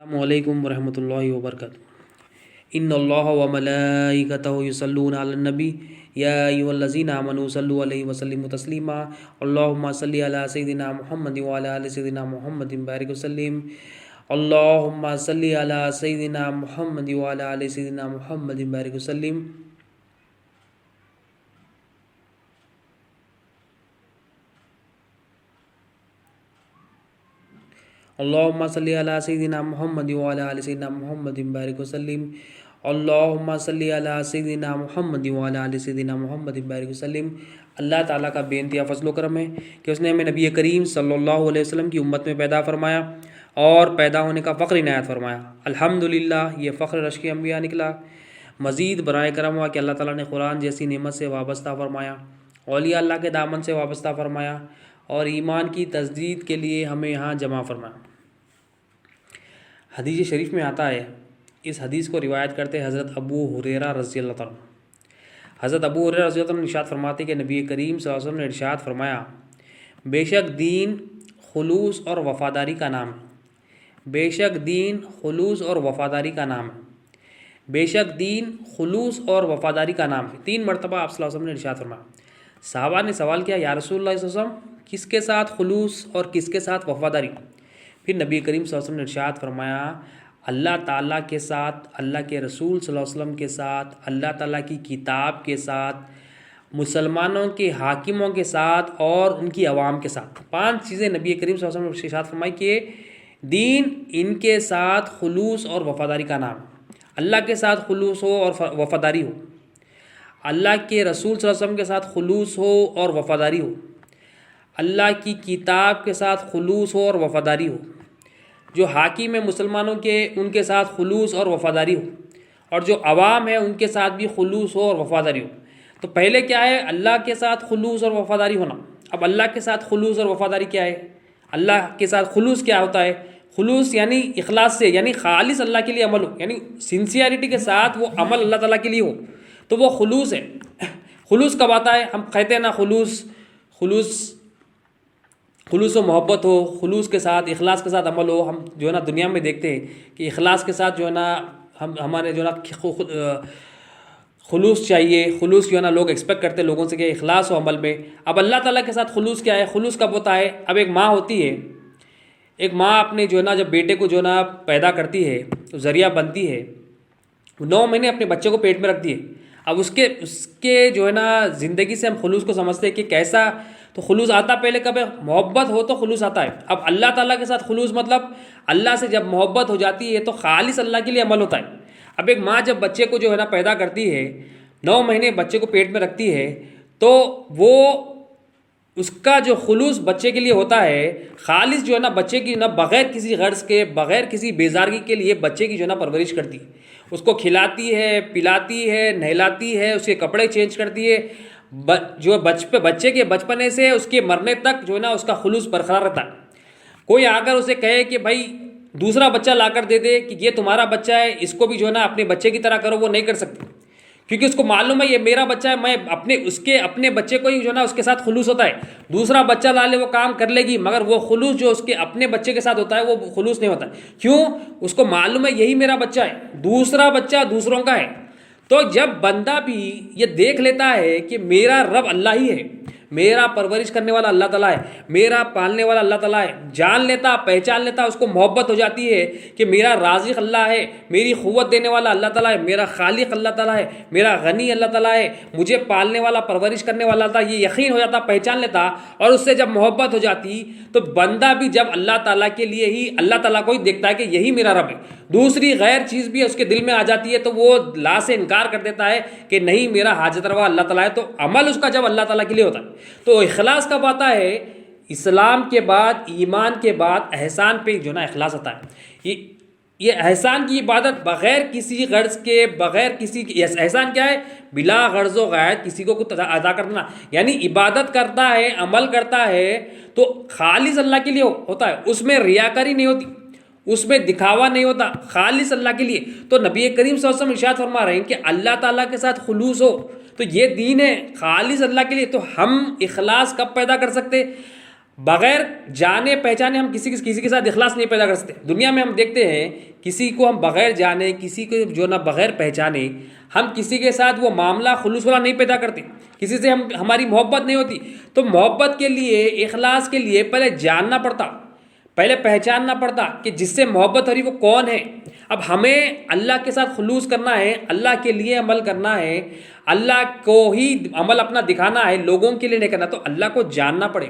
السلام علیکم ورحمۃ اللہ وبرکاتہ۔ ان اللہ و ملائکتہ یصلون علی النبی یا ایھا الذین آمنوا صلوا علیہ وسلموا تسلیما اللہم صلی علی سیدنا محمد وعلی آل سیدنا محمد بارک وسلم اللہم صلی علی سیدنا محمد وعلی آل سیدنا محمد بارک وسلم۔ اللہم صلی علی سیدنا محمد وعلی آل سیدنا محمد بارک وسلم اللہم صلی علی سیدنا محمد وعلی آل سیدنا محمد بارک وسلم۔ اللہ تعالیٰ کا بے انتہا فضل و کرم ہے کہ اس نے ہمیں نبی کریم صلی اللہ علیہ وسلم کی امت میں پیدا فرمایا اور پیدا ہونے کا فخر عنایت فرمایا۔ الحمدللہ یہ فخر رشک انبیاء نکلا۔ مزید برائے کرم ہوا کہ اللہ تعالیٰ نے قرآن جیسی نعمت سے وابستہ فرمایا، اولیاء اللہ کے دامن سے وابستہ فرمایا اور ایمان کی تجدید کے لیے ہمیں یہاں جمع فرمایا۔ حدیث شریف میں آتا ہے، اس حدیث کو روایت کرتے حضرت ابو ہریرہ رضی اللہ تعالیٰ عنہ۔ حضرت ابو ہریرہ رضی اللہ عنہ ارشاد فرماتے کہ نبی کریم صلی اللہ علیہ وسلم نے ارشاد فرمایا، بے شک دین خلوص اور وفاداری کا نام ہے، بے شک دین خلوص اور وفاداری کا نام ہے، بے شک دین خلوص اور وفاداری کا نام ہے۔ 3 مرتبہ آپ صلی اللہ علیہ وسلم نے ارشاد فرمایا۔ صحابہ نے سوال کیا، یا رسول اللہ صلی اللہ علیہ وسلم کس کے ساتھ خلوص اور کس کے ساتھ وفاداری؟ پھر نبی کریم صلی اللہ علیہ وسلم نے ارشاد فرمایا، اللہ تعالیٰ کے ساتھ، اللہ کے رسول صلی اللہ علیہ وسلم کے ساتھ، اللہ تعالیٰ کی کتاب کے ساتھ، مسلمانوں کے حاکموں کے ساتھ اور ان کی عوام کے ساتھ۔ 5 چیزیں نبی کریم صلی اللہ علیہ وسلم نے ارشاد فرمائی کہ دین ان کے ساتھ خلوص اور وفاداری کا نام ہے۔ اللہ کے ساتھ خلوص ہو اور وفاداری ہو، اللہ کے رسول صلی اللہ علیہ وسلم کے ساتھ خلوص ہو اور وفاداری ہو، اللہ کی کتاب کے ساتھ خلوص ہو اور وفاداری ہو، جو حاکم ہیں مسلمانوں کے ان کے ساتھ خلوص اور وفاداری ہو، اور جو عوام ہے ان کے ساتھ بھی خلوص ہو اور وفاداری ہو۔ تو پہلے کیا ہے؟ اللہ کے ساتھ خلوص اور وفاداری ہونا۔ اب اللہ کے ساتھ خلوص اور وفاداری کیا ہے؟ اللہ کے ساتھ خلوص کیا ہوتا ہے؟ خلوص یعنی اخلاص سے، یعنی خالص اللہ کے لیے عمل ہو، یعنی سنسیئرٹی کے ساتھ وہ عمل اللہ تعالیٰ کے لیے ہو، تو وہ خلوص ہے۔ خلوص کب آتا ہے؟ ہم کہتے ہیں نا خلوص و محبت ہو، خلوص کے ساتھ اخلاص کے ساتھ عمل ہو۔ ہم جو ہے نا دنیا میں دیکھتے ہیں کہ اخلاص کے ساتھ جو ہے نا ہمارے جو ہے نا خلوص چاہیے، خلوص جو ہے نا لوگ ایکسپیکٹ کرتے ہیں لوگوں سے کہ اخلاص ہو عمل میں۔ اب اللہ تعالیٰ کے ساتھ خلوص کیا ہے؟ خلوص کب ہوتا ہے؟ اب ایک ماں ہوتی ہے، ایک ماں اپنے جو ہے نا جب بیٹے کو جو ہے نا پیدا کرتی ہے تو ذریعہ بنتی ہے، 9 مہینے اپنے بچے کو پیٹ میں رکھتی ہے۔ اب اس کے جو ہے نا زندگی سے ہم خلوص کو سمجھتے ہیں کہ کیسا، تو خلوص آتا پہلے کب ہے؟ محبت ہو تو خلوص آتا ہے۔ اب اللہ تعالیٰ کے ساتھ خلوص مطلب اللہ سے جب محبت ہو جاتی ہے تو خالص اللہ کے لیے عمل ہوتا ہے۔ اب ایک ماں جب بچے کو جو ہے نا پیدا کرتی ہے، 9 مہینے بچے کو پیٹ میں رکھتی ہے، تو وہ اس کا جو خلوص بچے کے لیے ہوتا ہے، خالص جو ہے نا بچے کی بغیر کسی غرض کے، بغیر کسی بیزارگی کے لیے بچے کی جو ہے نا پرورش کرتی ہے، اس کو کھلاتی ہے، پلاتی ہے، نہلاتی ہے، اس کے کپڑے چینج کرتی ہے، جو بچے کے بچپنے سے اس کے مرنے تک جو ہے نا اس کا خلوص برقرار رہتا ہے۔ کوئی اگر اسے کہے کہ بھائی دوسرا بچہ لا کر دے دے کہ یہ تمہارا بچہ ہے، اس کو بھی جو ہے نا اپنے بچے کی طرح کرو، وہ نہیں کر سکتے، کیونکہ اس کو معلوم ہے یہ میرا بچہ ہے، میں اپنے بچے کو ہی جو ہے نا اس کے ساتھ خلوص ہوتا ہے۔ دوسرا بچہ لا لے وہ کام کر لے گی، مگر وہ خلوص جو اس کے اپنے بچے کے ساتھ ہوتا ہے وہ خلوص نہیں ہوتا۔ کیوں؟ اس کو معلوم ہے یہی میرا بچہ ہے، دوسرا بچہ دوسروں کا ہے۔ تو جب بندہ بھی یہ دیکھ لیتا ہے کہ میرا رب اللہ ہی ہے، میرا پرورش کرنے والا اللہ تعالیٰ ہے، میرا پالنے والا اللہ تعالیٰ ہے، جان لیتا، پہچان لیتا، اس کو محبت ہو جاتی ہے کہ میرا رازق اللہ ہے، میری قوت دینے والا اللہ تعالیٰ ہے، میرا خالق اللہ تعالیٰ ہے، میرا غنی اللہ تعالیٰ ہے، مجھے پالنے والا پرورش کرنے والا اللہ تعالیٰ، یہ یقین ہو جاتا، پہچان لیتا، اور اس سے جب محبت ہو جاتی تو بندہ بھی جب اللہ تعالیٰ کے لیے ہی، اللہ تعالیٰ کو ہی دیکھتا ہے کہ یہی میرا رب ہے، دوسری غیر چیز بھی اس کے دل میں آ جاتی ہے تو وہ لا سے انکار کر دیتا ہے کہ نہیں میرا حاجت روا اللہ تعالیٰ ہے۔ تو عمل اس کا جب اللہ تعالیٰ کے لیے ہوتا ہے تو اخلاص کب آتا ہے؟ اسلام کے بعد، ایمان کے بعد احسان پہ جو نا اخلاص آتا ہے۔ یہ احسان کی عبادت بغیر کسی غرض کے، بغیر کسی احسان کیا ہے؟ بلا غرض و غایت کسی کو کچھ ادا کرنا، یعنی عبادت کرتا ہے، عمل کرتا ہے تو خالص اللہ کے لیے ہوتا ہے، اس میں ریاکاری نہیں ہوتی، اس میں دکھاوا نہیں ہوتا، خالص اللہ کے لیے۔ تو نبی کریم صلی اللہ علیہ وسلم ارشاد فرما رہے ہیں کہ اللہ تعالیٰ کے ساتھ خلوص ہو تو یہ دین ہے خالص اللہ کے لیے۔ تو ہم اخلاص کب پیدا کر سکتے؟ بغیر جانے پہچانے ہم کسی کے ساتھ اخلاص نہیں پیدا کر سکتے. دنیا میں ہم دیکھتے ہیں کسی کو ہم بغیر جانے، کسی کو جو نا بغیر پہچانے ہم کسی کے ساتھ وہ معاملہ خلوص والا نہیں پیدا کرتے، کسی سے ہماری محبت نہیں ہوتی. تو محبت کے لیے، اخلاص کے لیے پہلے جاننا پڑتا، پہلے پہچاننا پڑتا کہ جس سے محبت ہو رہی وہ کون ہے. اب ہمیں اللہ کے ساتھ خلوص کرنا ہے، اللہ کے لیے عمل کرنا ہے، اللہ کو ہی عمل اپنا دکھانا ہے، لوگوں کے لیے نہیں کرنا. تو اللہ کو جاننا پڑے،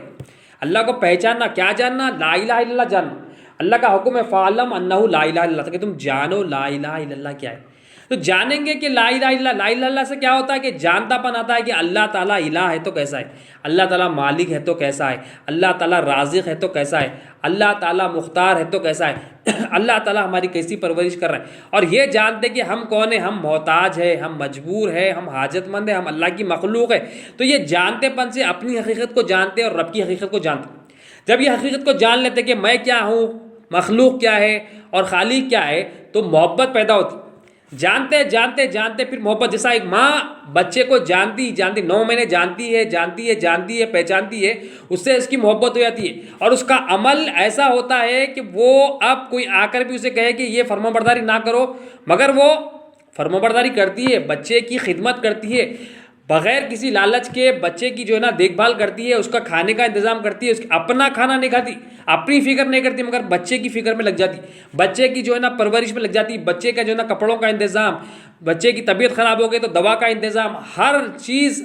اللہ کو پہچاننا. کیا جاننا؟ لا الہ الا اللہ جاننا. اللہ کا حکم ہے فَعْلَمْ أَنَّهُ لَا إِلَهَ إِلَّا اللَّهُ، کہ تم جانو لا الہ الا اللہ کیا ہے. تو جانیں گے کہ لا الہ الا اللہ سے کیا ہوتا ہے کہ جانتا پن آتا ہے کہ اللہ تعالیٰ الہ ہے تو کیسا ہے، اللہ تعالیٰ مالک ہے تو کیسا ہے، اللہ تعالیٰ رازق ہے تو کیسا ہے، اللہ تعالیٰ مختار ہے تو کیسا ہے، اللہ تعالیٰ ہماری کیسی پرورش کر رہا ہے. اور یہ جانتے کہ ہم کون ہیں، ہم محتاج ہے، ہم مجبور ہے، ہم حاجت مند ہے، ہم اللہ کی مخلوق ہے. تو یہ جانتے پن سے اپنی حقیقت کو جانتے اور رب کی حقیقت کو جانتے. جب یہ حقیقت کو جان لیتے کہ میں کیا ہوں، مخلوق کیا ہے اور خالق کیا ہے، تو محبت پیدا ہوتی. جانتے جانتے جانتے پھر محبت. جیسا ایک ماں بچے کو جانتی 9 مہینے جانتی ہے پہچانتی ہے، اس سے اس کی محبت ہو جاتی ہے. اور اس کا عمل ایسا ہوتا ہے کہ وہ اب کوئی آ کر بھی اسے کہے کہ یہ فرمانبرداری نہ کرو، مگر وہ فرمانبرداری کرتی ہے، بچے کی خدمت کرتی ہے، بغیر کسی لالچ کے بچے کی جو ہے نا دیکھ بھال کرتی ہے، اس کا کھانے کا انتظام کرتی ہے. اپنا کھانا نہیں کھاتی، اپنی فکر نہیں کرتی، مگر بچے کی فکر میں لگ جاتی، بچے کی جو ہے نا پرورش میں لگ جاتی، بچے کا جو ہے نا کپڑوں کا انتظام، بچے کی طبیعت خراب ہو گئی تو دوا کا انتظام، ہر چیز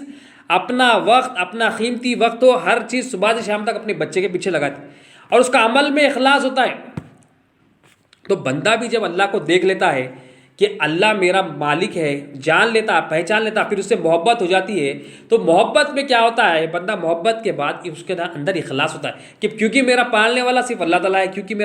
اپنا وقت، اپنا قیمتی وقت ہو، ہر چیز صبح سے شام تک اپنے بچے کے پیچھے لگاتی. اور اس کا عمل میں اخلاص ہوتا ہے. تو بندہ بھی جب اللہ کو دیکھ لیتا ہے کہ اللہ میرا مالک ہے، جان لیتا، پہچان لیتا، پھر اس سے محبت ہو جاتی ہے. تو محبت میں کیا ہوتا ہے، بندہ محبت کے بعد اس کے اندر اخلاص ہوتا ہے کہ کیونکہ میرا پالنے والا صرف اللہ تعالیٰ ہے، کیونکہ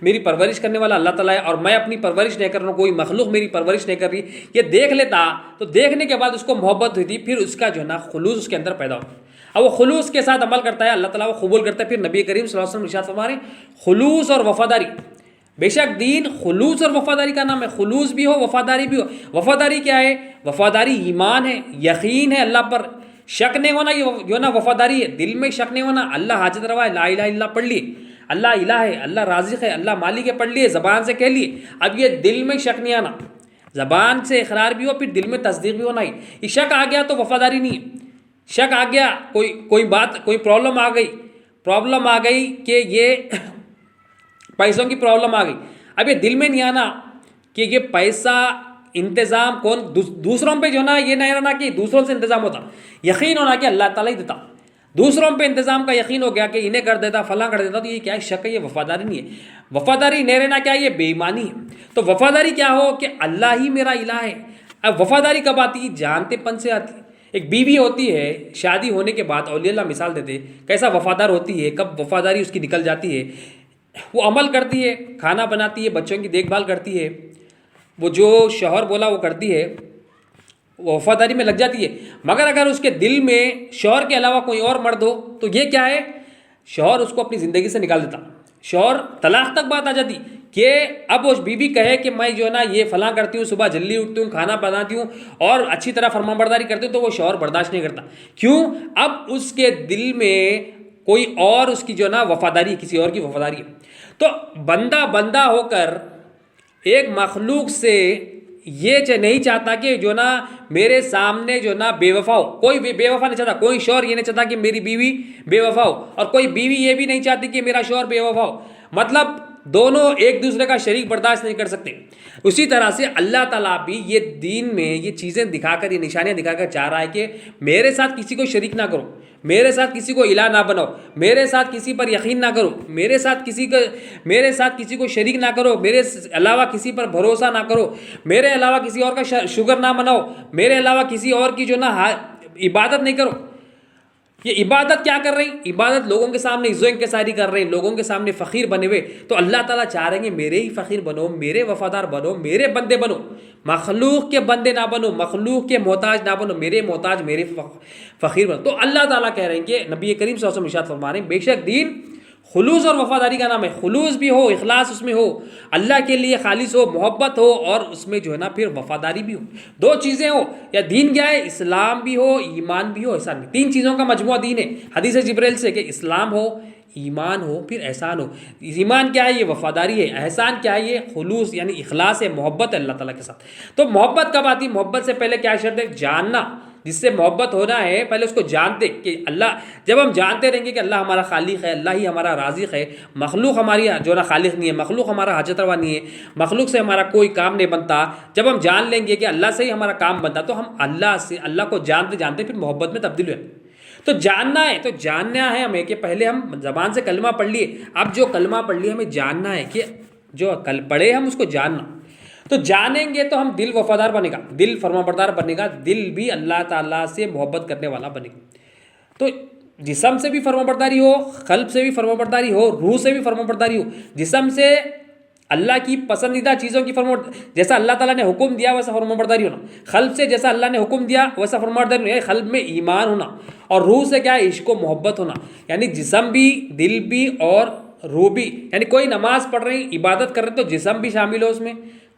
میری پرورش کرنے والا اللہ تعالیٰ ہے، اور میں اپنی پرورش نہیں کر رہا ہوں، کوئی مخلوق میری پرورش نہیں کر رہی. یہ دیکھ لیتا تو دیکھنے کے بعد اس کو محبت ہوئی تھی، پھر اس کا جو ہے نا خلوص اس کے اندر پیدا ہوتا ہے. اب وہ خلوص کے ساتھ عمل کرتا ہے، اللہ تعالیٰ وہ قبول کرتا ہے. پھر نبی کریم صلی اللہ علیہ وسلم ارشاد فرما رہے ہیں خلوص اور وفاداری. بے شک دین خلوص اور وفاداری کا نام ہے. خلوص بھی ہو، وفاداری بھی ہو. وفاداری کیا ہے؟ وفاداری ایمان ہے، یقین ہے اللہ پر، شک نہیں ہونا. یہ جو نا وفاداری ہے، دل میں شک نہیں ہونا. اللہ حاجت روا ہے، لا الہ الا اللہ پڑھ لیے، اللہ الہ ہے، اللہ رازق ہے، اللہ مالک ہے پڑھ لیے، زبان سے کہہ لیے. اب یہ دل میں شک نہیں آنا، زبان سے اقرار بھی ہو، پھر دل میں تصدیق بھی ہونا ہی. یہ شک آ گیا تو وفاداری نہیں ہے. شک آ گیا، کوئی بات، کوئی پرابلم آ گئی کہ یہ پیسوں کی پرابلم آ گئی. اب یہ دل میں نہیں آنا کہ یہ پیسہ انتظام کون، دوسروں پہ جو نا یہ نہیں رہنا کہ دوسروں سے انتظام ہوتا، یقین ہونا کہ اللہ تعالیٰ ہی دیتا. دوسروں پہ انتظام کا یقین ہو گیا کہ انہیں کر دیتا، فلاں کر دیتا. تو یہ کیا ہے؟ شک ہے، یہ وفاداری نہیں ہے. وفاداری نہیں رہنا کیا ہے؟ یہ بے ایمانی ہے. تو وفاداری کیا ہو کہ اللہ ہی میرا الہ ہے. اب وفاداری کب آتی؟ جانتے پن سے آتی. ایک بیوی ہوتی ہے، شادی ہونے کے بعد اولیاء اللہ مثال دیتے کیسا وفادار ہوتی ہے، کب وفاداری اس کی نکل جاتی ہے. وہ عمل کرتی ہے، کھانا بناتی ہے، بچوں کی دیکھ بھال کرتی ہے، وہ جو شوہر بولا وہ کرتی ہے، وہ وفاداری میں لگ جاتی ہے. مگر اگر اس کے دل میں شوہر کے علاوہ کوئی اور مرد ہو تو یہ کیا ہے؟ شوہر اس کو اپنی زندگی سے نکال دیتا. شوہر طلاق تک بات آ جاتی کہ اب وہ بیوی کہے کہ میں جو ہے نا یہ فلاں کرتی ہوں، صبح جلدی اٹھتی ہوں، کھانا بناتی ہوں اور اچھی طرح فرمانبرداری کرتی ہوں، تو وہ شوہر برداشت نہیں کرتا. کیوں؟ اب اس کے دل میں کوئی اور اس کی جو ہے نا وفاداری، کسی اور کی وفاداری ہے. تو بندہ ہو کر ایک مخلوق سے یہ نہیں چاہتا کہ جو نا میرے سامنے جو نا بے وفا ہو. کوئی بے وفا نہیں چاہتا. کوئی شوہر یہ نہیں چاہتا کہ میری بیوی بے وفا ہو، اور کوئی بیوی یہ بھی نہیں چاہتی کہ میرا شوہر بے وفا ہو. مطلب دونوں ایک دوسرے کا شریک برداشت نہیں کر سکتے. اسی طرح سے اللہ تعالیٰ بھی یہ دین میں یہ چیزیں دکھا کر، یہ نشانیاں دکھا کر چاہ رہا ہے کہ میرے ساتھ کسی کو شریک نہ کرو، میرے ساتھ کسی کو الہ نہ بناؤ، میرے ساتھ کسی پر یقین نہ کرو، میرے ساتھ کسی کو شریک نہ کرو، میرے علاوہ کسی پر بھروسہ نہ کرو، میرے علاوہ کسی اور کا شکر نہ مناؤ، میرے علاوہ کسی اور کی جو نا عبادت نہیں کرو. یہ عبادت کیا کر رہی؟ عبادت لوگوں کے سامنے عزت و انکساری کر رہے ہیں، لوگوں کے سامنے فقیر بنے ہوئے. تو اللہ تعالیٰ چاہ رہے ہیں میرے ہی فقیر بنو، میرے وفادار بنو، میرے بندے بنو، مخلوق کے بندے نہ بنو، مخلوق کے محتاج نہ بنو، میرے محتاج، میرے فقیر بنو. تو اللہ تعالیٰ کہہ رہے ہیں کہ نبی کریم صلی اللہ علیہ وسلم ارشاد فرما رہے ہیں بے شک دین خلوص اور وفاداری کا نام ہے، خلوص بھی ہو، اخلاص اس میں ہو، اللہ کے لیے خالص ہو، محبت ہو، اور اس میں جو ہے نا پھر وفاداری بھی ہو، دو چیزیں ہو. یا دین کیا ہے؟ اسلام بھی ہو، ایمان بھی ہو، احسان بھی. تین چیزوں کا مجموعہ دین ہے. حدیث جبریل سے کہ اسلام ہو، ایمان ہو، پھر احسان ہو. ایمان کیا ہے؟ یہ وفاداری ہے. احسان کیا ہے؟ یہ خلوص یعنی اخلاص ہے، محبت ہے اللہ تعالیٰ کے ساتھ. تو محبت کب آتی؟ محبت سے پہلے کیا شرط ہے؟ جاننا. جس سے محبت ہونا ہے پہلے اس کو جانتے کہ اللہ، جب ہم جانتے رہیں گے کہ اللہ ہمارا خالق ہے، اللہ ہی ہمارا رازق ہے، مخلوق ہماری جو نا خالق نہیں ہے، مخلوق ہمارا حاجت روا نہیں ہے، مخلوق سے ہمارا کوئی کام نہیں بنتا. جب ہم جان لیں گے کہ اللہ سے ہی ہمارا کام بنتا تو ہم اللہ کو جانتے جانتے پھر محبت میں تبدیل ہوئے. تو جاننا ہے، تو جاننا ہے ہمیں کہ پہلے ہم زبان سے کلمہ پڑھ لیے، اب جو کلمہ پڑھ لیے ہمیں جاننا ہے کہ جو پڑھے ہم اس کو جاننا. تو جانیں گے تو ہم دل وفادار بنے گا، دل فرمانبردار بنے گا، دل بھی اللہ تعالیٰ سے محبت کرنے والا بنے گا. تو جسم سے بھی فرمانبرداری ہو، قلب سے بھی فرمانبرداری ہو، روح سے بھی فرمانبرداری ہو. جسم سے اللہ کی پسندیدہ چیزوں کی جیسا اللہ تعالیٰ نے حکم دیا ویسا فرمانبرداری ہونا. قلب سے جیسا اللہ نے حکم دیا ویسا فرمانبرداری ہونا، قلب میں ایمان ہونا. اور روح سے کیا ہے؟ عشق و محبت ہونا. یعنی جسم بھی، دل بھی اور روح بھی. یعنی کوئی نماز پڑھ رہے ہیں، عبادت کر رہے ہیں تو جسم بھی شامل ہو، اس میں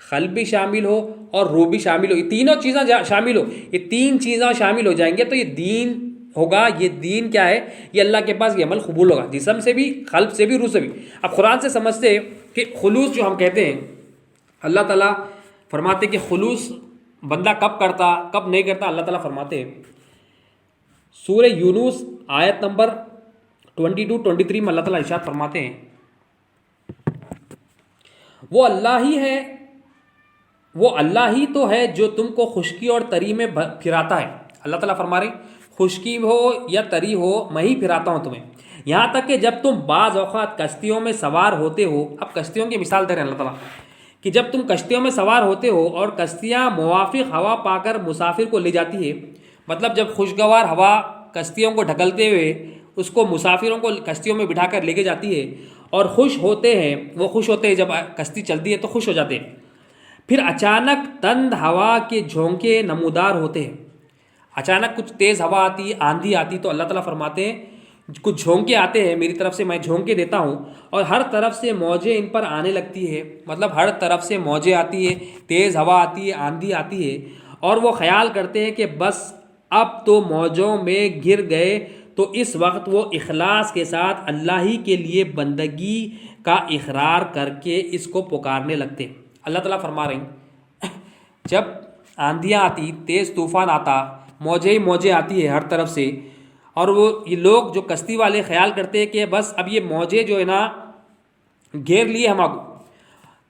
قلب بھی شامل ہو اور روح بھی شامل ہو. یہ تینوں چیزیں شامل ہو، یہ تین چیزیں شامل ہو جائیں گے تو یہ دین ہوگا. یہ دین کیا ہے؟ یہ اللہ کے پاس یہ عمل قبول ہوگا، جسم سے بھی، قلب سے بھی، روح سے بھی. اب قرآن سے سمجھتے ہیں کہ خلوص جو ہم کہتے ہیں، اللہ تعالیٰ فرماتے کہ خلوص بندہ کب کرتا کب نہیں کرتا. اللہ تعالیٰ فرماتے ہیں سورہ یونس آیت نمبر 22-23 میں اللہ تعالیٰ ارشاد فرماتے ہیں وہ اللہ ہی تو ہے جو تم کو خشکی اور تری میں پھراتا ہے. اللہ تعالیٰ فرما رہے ہیں خشکی ہو یا تری ہو میں ہی پھراتا ہوں تمہیں. یہاں تک کہ جب تم بعض اوقات کشتیوں میں سوار ہوتے ہو. اب کشتیوں کی مثال دے رہے ہیں اللہ تعالیٰ کہ جب تم کشتیوں میں سوار ہوتے ہو اور کشتیاں موافق ہوا پا کر مسافر کو لے جاتی ہے. مطلب جب خوشگوار ہوا کشتیوں کو ڈھکلتے ہوئے اس کو مسافروں کو کشتیوں میں بٹھا کر لے کے جاتی ہے اور خوش ہوتے ہیں، وہ خوش ہوتے ہیں جب کشتی چلتی ہے تو خوش ہو جاتے ہیں. پھر اچانک تند ہوا کے جھونکے نمودار ہوتے ہیں. اچانک کچھ تیز ہوا آتی، آندھی آتی تو اللہ تعالیٰ فرماتے ہیں کچھ جھونکے آتے ہیں میری طرف سے، میں جھونکے دیتا ہوں اور ہر طرف سے موجیں ان پر آنے لگتی ہے. مطلب ہر طرف سے موجیں آتی ہے، تیز ہوا آتی ہے، آندھی آتی ہے اور وہ خیال کرتے ہیں کہ بس اب تو موجوں میں گر گئے. تو اس وقت وہ اخلاص کے ساتھ اللہ ہی کے لیے بندگی کا اقرار کر کے اس کو پکارنے لگتے. اللہ تعالیٰ فرما رہے ہیں جب آندھیاں آتی، تیز طوفان آتا، موجیں ہی موجیں آتی ہے ہر طرف سے اور وہ یہ لوگ جو کشتی والے خیال کرتے ہیں کہ بس اب یہ موجیں جو ہے نا گھیر لیے ہم کو،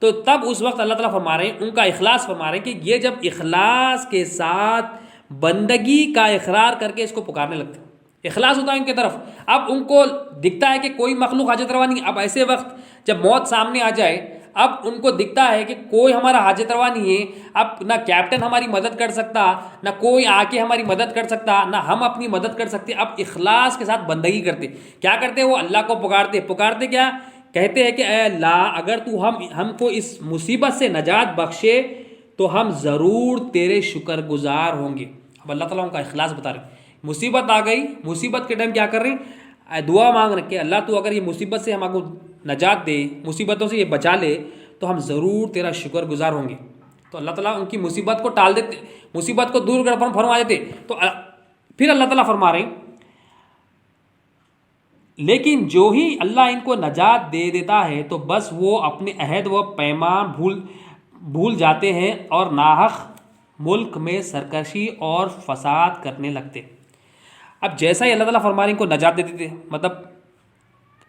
تو تب اس وقت اللہ تعالیٰ فرما رہے ہیں ان کا اخلاص فرما رہے ہیں کہ یہ جب اخلاص کے ساتھ بندگی کا اقرار کر کے اس کو پکارنے لگتے ہیں، اخلاص ہوتا ہے ان کی طرف. اب ان کو دکھتا ہے کہ کوئی مخلوق حاجت روا نہیں. اب ایسے وقت جب موت سامنے آ جائے اب ان کو دکھتا ہے کہ کوئی ہمارا حاجت روا نہیں ہے. اب نہ کیپٹن ہماری مدد کر سکتا، نہ کوئی آ کے ہماری مدد کر سکتا، نہ ہم اپنی مدد کر سکتے. اب اخلاص کے ساتھ بندگی کرتے. کیا کرتے؟ وہ اللہ کو پکارتے کیا کہتے ہیں کہ اے اللہ اگر تو ہم کو اس مصیبت سے نجات بخشے تو ہم ضرور تیرے شکر گزار ہوں گے. اب اللہ تعالیٰ ان کا اخلاص بتا رہے ہیں. مصیبت آ گئی، مصیبت کے ٹائم کیا کر رہے ہیں؟ دعا مانگ رکھ کے اللہ تو اگر یہ مصیبت سے ہم کو نجات دے، مصیبتوں سے یہ بچا لے تو ہم ضرور تیرا شکر گزار ہوں گے. تو اللہ تعالیٰ ان کی مصیبت کو ٹال دیتے، مصیبت کو دور کر فرما دیتے. تو پھر اللہ تعالیٰ فرما رہے ہیں لیکن جو ہی اللہ ان کو نجات دے دیتا ہے تو بس وہ اپنے عہد و پیمان بھول جاتے ہیں اور ناحق ملک میں سرکشی اور فساد کرنے لگتے. اب جیسا ہی اللہ تعالیٰ فرما رہے ہیں ان کو نجات دیتے تھے، مطلب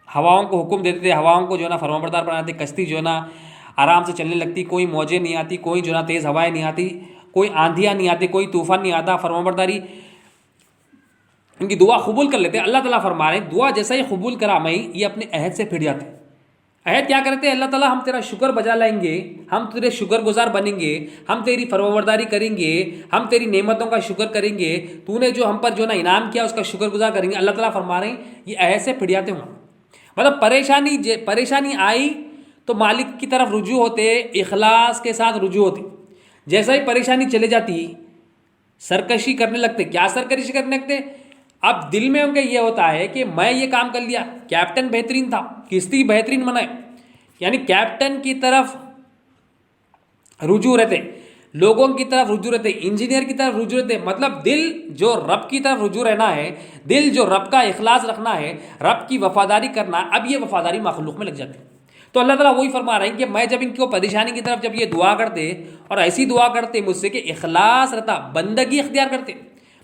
ہواؤں کو حکم دیتے تھے، ہواؤں کو جو ہے نا فرمانبردار بناتے، کشتی جو ہے نا آرام سے چلنے لگتی، کوئی موجیں نہیں آتی، کوئی جو ہے نا تیز ہوائیں نہیں آتی، کوئی آندھیاں نہیں آتی، کوئی طوفان نہیں آتا. فرمانبرداری ان کی دعا قبول کر لیتے. اللہ تعالیٰ فرما رہے ہیں دعا جیسا ہی قبول کرا میں یہ اپنے عہد سے پھر جاتے. عہد کیا کرتے ہیں؟ اللہ تعالیٰ ہم تیرا شکر بجا لائیں گے، ہم تیرے شکر گزار بنیں گے، ہم تیری فرمانبرداری کریں گے، ہم تیری نعمتوں کا شکر کریں گے، تو نے جو ہم پر جو نا انعام کیا اس کا شکر گزار کریں گے. اللہ تعالیٰ فرما رہے ہیں یہ عہد سے پھر جاتے ہوں. مطلب پریشانی آئی تو مالک کی طرف رجوع ہوتے، اخلاص کے ساتھ رجوع ہوتے. جیسا ہی پریشانی چلے جاتی سرکشی کرنے لگتے. کیا سرکشی کرنے لگتے؟ اب دل میں ان کا یہ ہوتا ہے کہ میں یہ کام کر لیا، کیپٹن بہترین تھا، کشتی بہترین بنائے، یعنی کیپٹن کی طرف رجوع رہتے، لوگوں کی طرف رجوع رہتے، انجینئر کی طرف رجوع رہتے، مطلب دل جو رب کی طرف رجوع رہنا ہے، دل جو رب کا اخلاص رکھنا ہے، رب کی وفاداری کرنا، اب یہ وفاداری مخلوق میں لگ جاتی ہے۔ تو اللہ تعالیٰ وہی فرما رہے ہیں کہ میں جب ان کو پریشانی کی طرف جب یہ دعا کرتے اور ایسی دعا کرتے مجھ سے کہ اخلاص رہتا، بندگی اختیار کرتے،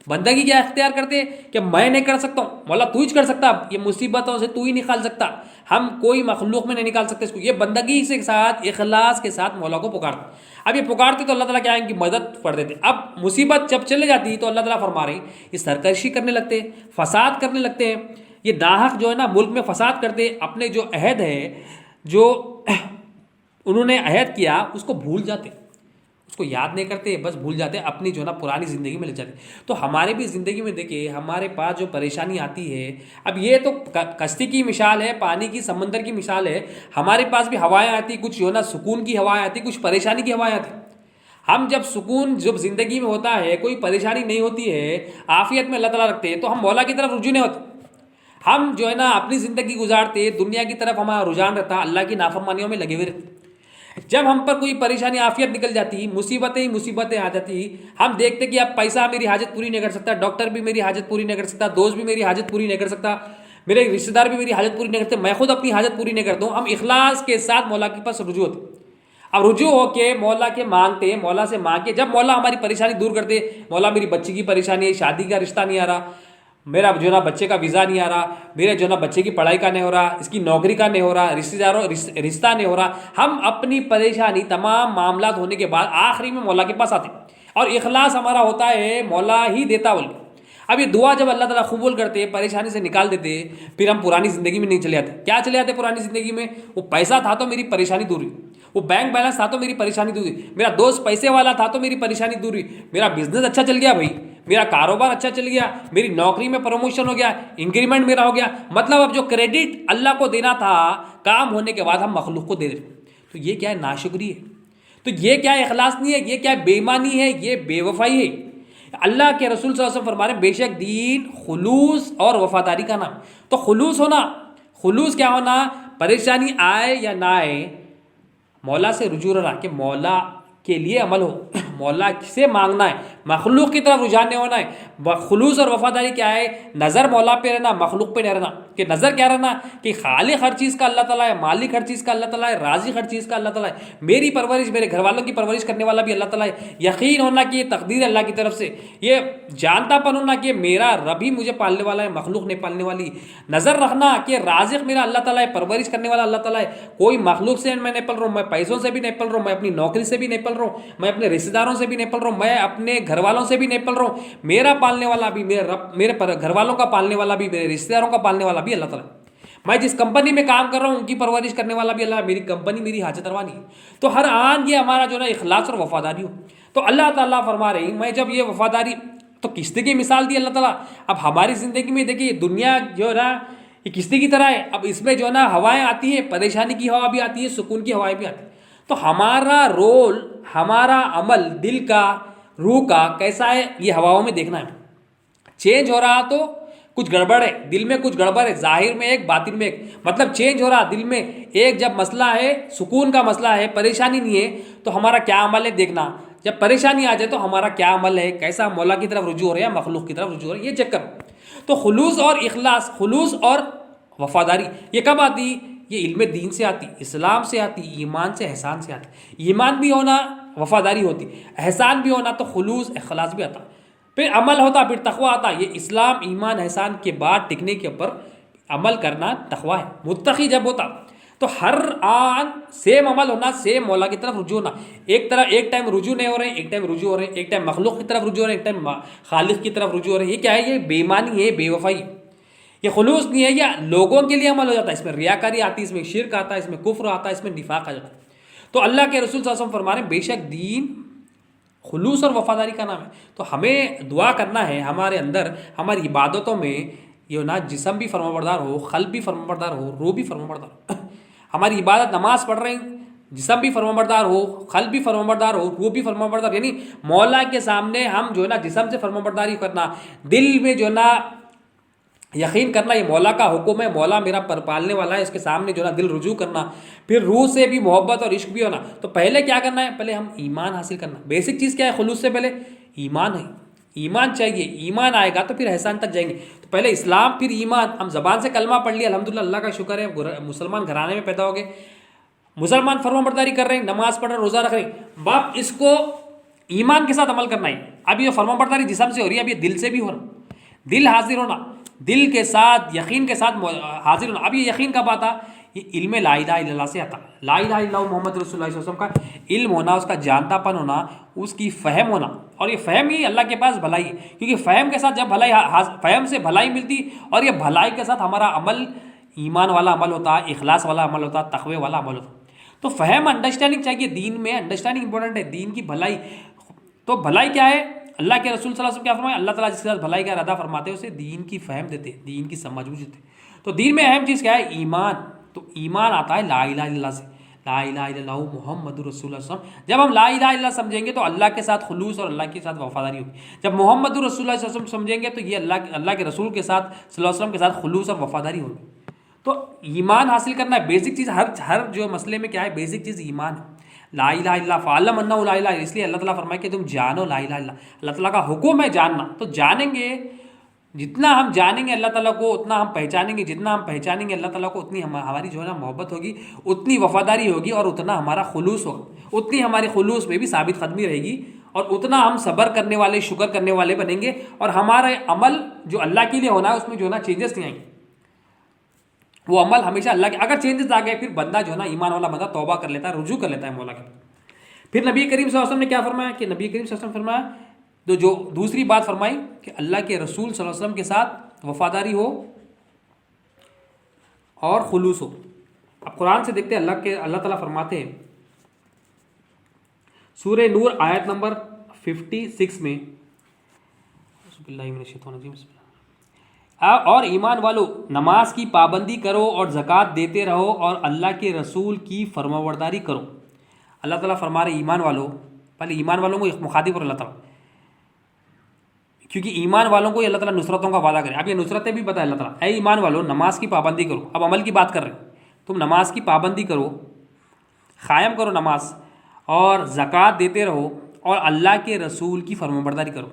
بندگی کیا اختیار کرتے کہ میں نہیں کر سکتا ہوں، مولا تو ہی کر سکتا، یہ مصیبتوں سے تو ہی نکال سکتا، ہم کوئی مخلوق میں نہیں نکال سکتے اس کو، یہ بندگی کے ساتھ اخلاص کے ساتھ مولا کو پکارتے۔ اب یہ پکارتے تو اللہ تعالیٰ کیا ہے ان کی مدد کر دیتے۔ اب مصیبت جب چلے جاتی تو اللہ تعالیٰ فرما رہے ہیں یہ سرکشی کرنے لگتے ہیں، فساد کرنے لگتے ہیں، یہ ناحق جو ہے نا ملک میں فساد کرتے، اپنے جو عہد ہے جو انہوں نے عہد کیا اس کو بھول جاتے، اس کو یاد نہیں کرتے، بس بھول جاتے، اپنی جو ہے نا پرانی زندگی میں لگ جاتے۔ تو ہمارے بھی زندگی میں دیکھیں ہمارے پاس جو پریشانی آتی ہے، اب یہ تو کشتی کی مثال ہے، پانی کی، سمندر کی مثال ہے، ہمارے پاس بھی ہوائیں آتی، کچھ جو ہے نا سکون کی ہوائیں آتی، کچھ پریشانی کی ہوائیں آتی۔ ہم جب سکون جب زندگی میں ہوتا ہے، کوئی پریشانی نہیں ہوتی ہے، عافیت میں اللہ تعالیٰ رکھتے ہیں، تو ہم مولا کی طرف رجوع نہیں ہوتے، ہم جو ہے نا اپنی زندگی گزارتے، دنیا کی طرف ہمارا رجحان رہتا، اللہ کی نافرمانیوں میں لگے ہوئے رہتے۔ جب ہم پر کوئی پریشانی عافیت نکل جاتی، مصیبتیں ہی مصیبتیں آ جاتی، ہم دیکھتے کہ اب پیسہ میری حاجت پوری نہیں کر سکتا، ڈاکٹر بھی میری حاجت پوری نہیں کر سکتا، دوست بھی میری حاجت پوری نہیں کر سکتا، میرے رشتہ دار بھی میری حاجت پوری نہیں کرتے، میں خود اپنی حاجت پوری نہیں کرتا ہوں، ہم اخلاص کے ساتھ مولا کے پاس رجوع ہوتے۔ اب رجوع ہو کے مولا کے مانگتے، مولا سے مانگ کے جب مولا ہماری پریشانی دور کرتے، مولا میری بچی کی پریشانی ہے، شادی کا رشتہ نہیں آ رہا، میرا جو نا بچے کا ویزا نہیں آ رہا، میرے جو نا بچے کی پڑھائی کا نہیں ہو رہا، اس کی نوکری کا نہیں ہو رہا، رشتہ نہیں ہو رہا، ہم اپنی پریشانی تمام معاملات ہونے کے بعد آخری میں مولا کے پاس آتے اور اخلاص ہمارا ہوتا ہے مولا ہی دیتا بول۔ اب یہ دعا جب اللہ تعالیٰ قبول کرتے، پریشانی سے نکال دیتے، پھر ہم پرانی زندگی میں نہیں چلے آتے۔ کیا چلے آتے پرانی زندگی میں؟ وہ پیسہ تھا تو میری پریشانی دور ہوئی، وہ بینک بیلنس تھا تو میری پریشانی دور ہوئی، میرا دوست پیسے والا تھا تو میری پریشانی دور ہوئی، میرا بزنس اچھا چل گیا بھائی، میرا کاروبار اچھا چل گیا، میری نوکری میں پروموشن ہو گیا، انکریمنٹ میرا ہو گیا، مطلب اب جو کریڈٹ اللہ کو دینا تھا کام ہونے کے بعد ہم مخلوق کو دے دیں، تو یہ کیا ہے؟ ناشکری ہے۔ تو یہ کیا اخلاص نہیں ہے، یہ کیا بے ایمانی ہے، یہ بے وفائی ہے۔ اللہ کے رسول صلی اللہ علیہ وسلم فرما رہے ہیں بے شک دین خلوص اور وفاداری کا نام۔ تو خلوص ہونا، خلوص کیا ہونا؟ پریشانی آئے یا نہ آئے مولا سے رجوع رہنا، کہ مولا کے لیے عمل ہو، مولا سے مانگنا ہے، مخلوق کی طرف رجحان نہیں ہونا ہے۔ خلوص اور وفاداری کیا ہے؟ نظر مولا پہ رہنا، مخلوق پہ نہیں رہنا۔ کہ نظر کیا رہنا؟ کہ خالق ہر چیز کا اللہ تعالیٰ ہے، مالک ہر چیز کا اللہ تعالیٰ ہے، رازق ہر چیز کا اللہ تعالیٰ ہے، میری پرورش، میرے گھر والوں کی پرورش کرنے والا بھی اللہ تعالیٰ ہے۔ یقین ہونا کہ یہ تقدیر ہے اللہ کی طرف سے، یہ جانتا پن ہونا کہ میرا رب ہی مجھے پالنے والا ہے، مخلوق نہیں پالنے والی۔ نظر رکھنا کہ رازق میرا اللہ تعالیٰ ہے، پرورش کرنے والا اللہ تعالیٰ ہے، کوئی مخلوق سے میں نہیں پل رہا ہوں، میں پیسوں سے بھی نہیں پل رہا ہوں، میں اپنی نوکری سے بھی نہیں پل رہا ہوں، میں اپنے رشتہ داروں سے بھی نہیں پل رہا ہوں، میں اپنے گھر والوں سے بھی نہیں پل رہا ہوں، میرا پالنے والا بھی میرے رب، میرے گھر والوں کا پالنے والا بھی، میرے رشتہ داروں کا پالنے والا بھی اللہ تعالیٰ۔ میں جس کمپنی میں کام کر رہا ہوں ان کی پرورش کرنے والا بھی اللہ، میری کمپنی میری حاجت روانی ہے۔ تو ہر آن یہ ہمارا جو ہے اخلاص اور وفاداری ہو۔ تو اللہ تعالیٰ فرما رہے ہیں میں جب یہ وفاداری، تو کشتی کی مثال دی اللہ تعالیٰ۔ اب ہماری زندگی میں دیکھیے دنیا جو ہے نا یہ کشتی کی طرح ہے، اب اس میں جو ہے نا ہوائیں آتی ہیں، پریشانی کی ہوا بھی آتی ہے، سکون کی ہوائیں بھی آتی ہیں۔ تو ہمارا رول، ہمارا عمل دل کا، روح کا کیسا ہے یہ ہواؤں میں دیکھنا ہے۔ چینج ہو رہا تو کچھ گڑبڑ ہے، دل میں کچھ گڑبڑ ہے، ظاہر میں ایک باطن میں ایک، مطلب چینج ہو رہا دل میں ایک، جب مسئلہ ہے سکون کا مسئلہ ہے، پریشانی نہیں ہے تو ہمارا کیا عمل ہے دیکھنا، جب پریشانی آ جائے تو ہمارا کیا عمل ہے، کیسا مولا کی طرف رجوع ہو رہا ہے یا مخلوق کی طرف رجوع ہو رہا ہے، یہ چیک کرو۔ تو خلوص اور اخلاص، خلوص اور وفاداری یہ کب آتی؟ یہ علم دین سے آتی، اسلام سے آتی، ایمان سے، احسان سے آتی۔ ایمان بھی ہونا وفاداری ہوتی، احسان بھی ہونا تو خلوص اخلاص بھی آتا، پھر عمل ہوتا، پھر تقوی آتا۔ یہ اسلام، ایمان، احسان کے بعد ٹکنے کے اوپر عمل کرنا تقوی ہے۔ متقی جب ہوتا تو ہر آن سیم عمل ہونا، سیم مولا کی طرف رجوع ہونا، ایک ٹائم رجوع نہیں ہو رہے، ایک ٹائم رجوع ہو رہے، ایک ٹائم مخلوق کی طرف رجوع ہو رہے، ایک ٹائم خالق کی طرف رجوع ہو رہے۔ یہ کیا ہے؟ یہ بے ایمانی ہے، بے وفائی، یہ خلوص نہیں ہے، یہ لوگوں کے لیے عمل ہو جاتا ہے، اس میں ریاکاری آتی ہے، اس میں شرک آتا ہے، اس میں کفر آتا ہے، اس میں نفاق آ جاتا ہے۔ تو اللہ کے رسول صلی اللہ علیہ وسلم فرما رہے ہیں بے شک دین خلوص اور وفاداری کا نام ہے۔ تو ہمیں دعا کرنا ہے ہمارے اندر، ہماری عبادتوں میں یہ نا جسم بھی فرمانبردار ہو، قلب بھی فرمانبردار ہو، روح بھی فرمانبردار ہو۔ ہماری عبادت، نماز پڑھ رہے ہیں، جسم بھی فرمانبردار ہو، قلب بھی فرمانبردار ہو، روح بھی فرمانبردار، یعنی مولا کے سامنے ہم جو ہے نا جسم سے فرمانبرداری کرنا، دل میں جو ہے نا یقین کرنا یہ مولا کا حکم ہے، مولا میرا پالنے والا ہے، اس کے سامنے جو نا دل رجوع کرنا، پھر روح سے بھی محبت اور عشق بھی ہونا. تو پہلے کیا کرنا ہے؟ پہلے ہم ایمان حاصل کرنا. بیسک چیز کیا ہے خلوص سے پہلے؟ ایمان ہے. ایمان چاہیے، ایمان آئے گا تو پھر احسان تک جائیں گے. تو پہلے اسلام پھر ایمان. ہم زبان سے کلمہ پڑھ لیا الحمدللہ، اللہ کا شکر ہے مسلمان گھرانے میں پیدا ہو گئے، مسلمان فرما برداری کر رہے ہیں، نماز پڑھ رہے ہیں، روزہ رکھ رہے ہیں. باپ اس کو ایمان کے ساتھ عمل کرنا ہے. اب یہ فرما برداری جسم سے ہو رہی ہے، اب یہ دل سے بھی ہونا، دل حاضر ہونا، دل کے ساتھ یقین کے ساتھ حاضر ہونا. اب یہ یقین کب آتا؟ یہ علم لا الہ الا اللہ سے آتا. لا الہ الا اللہ محمد رسول اللہ صلی اللہ علیہ وسلم کا علم ہونا، اس کا جانتا پن ہونا، اس کی فہم ہونا. اور یہ فہم ہی اللہ کے پاس بھلائی ہے، کیونکہ فہم کے ساتھ جب بھلائی، فہم سے بھلائی ملتی، اور یہ بھلائی کے ساتھ ہمارا عمل ایمان والا عمل ہوتا، اخلاص والا عمل ہوتا، تقوی والا عمل ہوتا. تو فہم انڈرسٹینڈنگ چاہیے. دین میں انڈرسٹینڈنگ امپورٹنٹ ہے، دین کی بھلائی. تو بھلائی کیا ہے؟ اللہ کے رسول صلی اللہ علیہ وسلم کیا فرمایا؟ اللہ تعالیٰ جس کے ساتھ بھلائی کا ارادہ فرماتے ہیں اسے دین کی فہم دیتے، دین کی سمجھ بوجھتے. تو دین میں اہم چیز کیا ہے؟ ایمان. تو ایمان آتا ہے لا الہ الا اللہ سے. لا الہ الا اللہ محمد رسول اللہ صلی اللہ علیہ وسلم. جب ہم لا الہ الا اللہ سمجھیں گے تو اللہ کے ساتھ خلوص اور اللہ کے ساتھ وفاداری ہوگی. جب محمد رسول اللہ صلی اللہ علیہ وسلم سمجھیں گے تو یہ اللہ کے رسول کے ساتھ صلی اللہ علیہ وسلم کے ساتھ خلوص اور وفاداری ہوگی. تو ایمان حاصل کرنا ہے. بیسک چیز ہر جو مسئلے میں کیا ہے؟ بیسک چیز ایمان ہے. لا الہ الا اللہ فعلم انہ لا الہ، اس لیے اللہ تعالیٰ فرمائے کہ تم جانو لا الہ الا اللہ. اللہ تعالیٰ کا حکم ہے جاننا. تو جانیں گے، جتنا ہم جانیں گے اللہ تعالیٰ کو اتنا ہم پہچانیں گے، جتنا ہم پہچانیں گے اللہ تعالیٰ کو اتنی ہماری جو ہے نا محبت ہوگی، اتنی وفاداری ہوگی، اور اتنا ہمارا خلوص ہوگا، اتنی ہمارے خلوص میں بھی ثابت قدمی رہے گی، اور اتنا ہم صبر کرنے والے، شکر کرنے والے بنیں گے. اور ہمارا عمل جو اللہ کے لیے ہونا ہے اس میں جو ہے نا چینجز نہیں آئیں گے. وہ عمل ہمیشہ اللہ کے. اگر چینجز آ گئے پھر بندہ جو ہے نا ایمان والا بندہ توبہ کر لیتا ہے، رجوع کر لیتا ہے مولا کے. پھر نبی کریم صلی اللہ علیہ وسلم نے کیا فرمایا؟ کہ نبی کریم صلی اللہ علیہ وسلم فرمایا تو جو دوسری بات فرمائی کہ اللہ کے رسول صلی اللہ علیہ وسلم کے ساتھ وفاداری ہو اور خلوص ہو. اب قرآن سے دیکھتے ہیں اللہ تعالیٰ فرماتے ہیں سورہ نور آیت نمبر 56 میں، اور ایمان والو نماز کی پابندی کرو اور زکوٰۃ دیتے رہو اور اللہ کے رسول کی فرمانبرداری کرو. اللہ تعالیٰ فرما رہے ایمان والو، پہلے ایمان والوں کو مخاطب اور اللہ تعالیٰ، کیونکہ ایمان والوں کو اللہ تعالیٰ نصرتوں کا وعدہ کرے. اب یہ نصرتیں بھی بتائے اللہ تعالیٰ، اے ایمان والو نماز کی پابندی کرو. اب عمل کی بات کر رہے ہیں، تم نماز کی پابندی کرو، قائم کرو نماز، اور زکوٰۃ دیتے رہو، اور اللہ کے رسول کی فرمانبرداری کرو.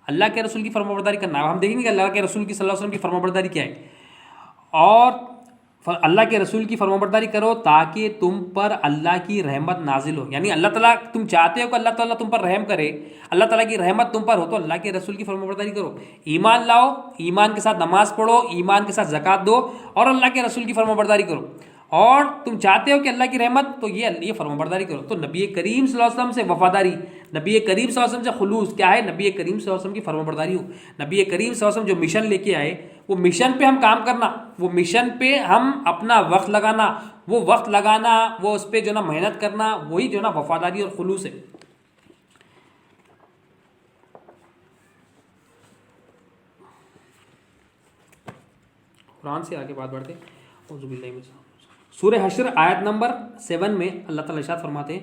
اللہ کے رسول کی فرمانبرداری کرنا، اب ہم دیکھیں گے کہ اللہ کے رسول کی صلی اللہ علیہ وسلم کی فرمانبرداری کیا ہے. اور اللہ کے رسول کی فرمانبرداری کرو تاکہ تم پر اللہ کی رحمت نازل ہو. یعنی اللہ تعالیٰ، تم چاہتے ہو کہ اللہ تعالیٰ تم پر رحم کرے، اللہ تعالیٰ کی رحمت تم پر ہو، تو اللہ کے رسول کی فرمانبرداری کرو. ایمان لاؤ، ایمان کے ساتھ نماز پڑھو، ایمان کے ساتھ زکوٰۃ دو، اور اللہ کے رسول کی فرمانبرداری کرو. اور تم چاہتے ہو کہ اللہ کی رحمت، تو یہ فرمانبرداری کرو. تو نبی کریم صلی اللہ علیہ وسلم سے وفاداری، نبی کریم صلی اللہ علیہ وسلم سے خلوص کیا ہے؟ نبی کریم صلی اللہ علیہ وسلم کی فرمانبرداری ہو. نبی کریم صلی اللہ علیہ وسلم جو مشن لے کے آئے، وہ مشن پہ ہم کام کرنا، وہ مشن پہ ہم اپنا وقت لگانا، وہ اس پہ جو نا محنت کرنا، وہی جو نا وفاداری اور خلوص ہے. قرآن سے آگے بات بڑھتے ہیں. سورہ حشر آیت نمبر 7 میں اللہ تعالیٰ ارشاد فرماتے ہیں،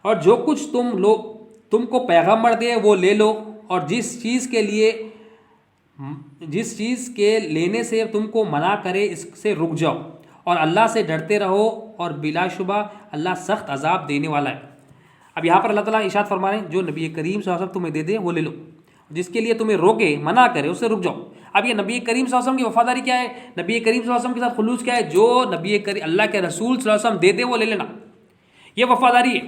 اور جو کچھ تم کو پیغمبر دے وہ لے لو، اور جس چیز کے لینے سے تم کو منع کرے اس سے رک جاؤ، اور اللہ سے ڈرتے رہو، اور بلا شبہ اللہ سخت عذاب دینے والا ہے. اب یہاں پر اللہ تعالیٰ ارشاد فرما رہے ہیں جو نبی کریم صلی اللہ علیہ وسلم تمہیں دے دے وہ لے لو، جس کے لیے تمہیں روکے، منع کرے، اس سے رک جاؤ. اب یہ نبی کریم صلی اللہ علیہ وسلم کی وفاداری کیا ہے؟ نبی کریم صلی اللہ علیہ وسلم کے ساتھ خلوص کیا ہے؟ جو اللہ کے رسول صلی اللہ علیہ وسلم دے دے وہ لے لینا، یہ وفاداری ہے.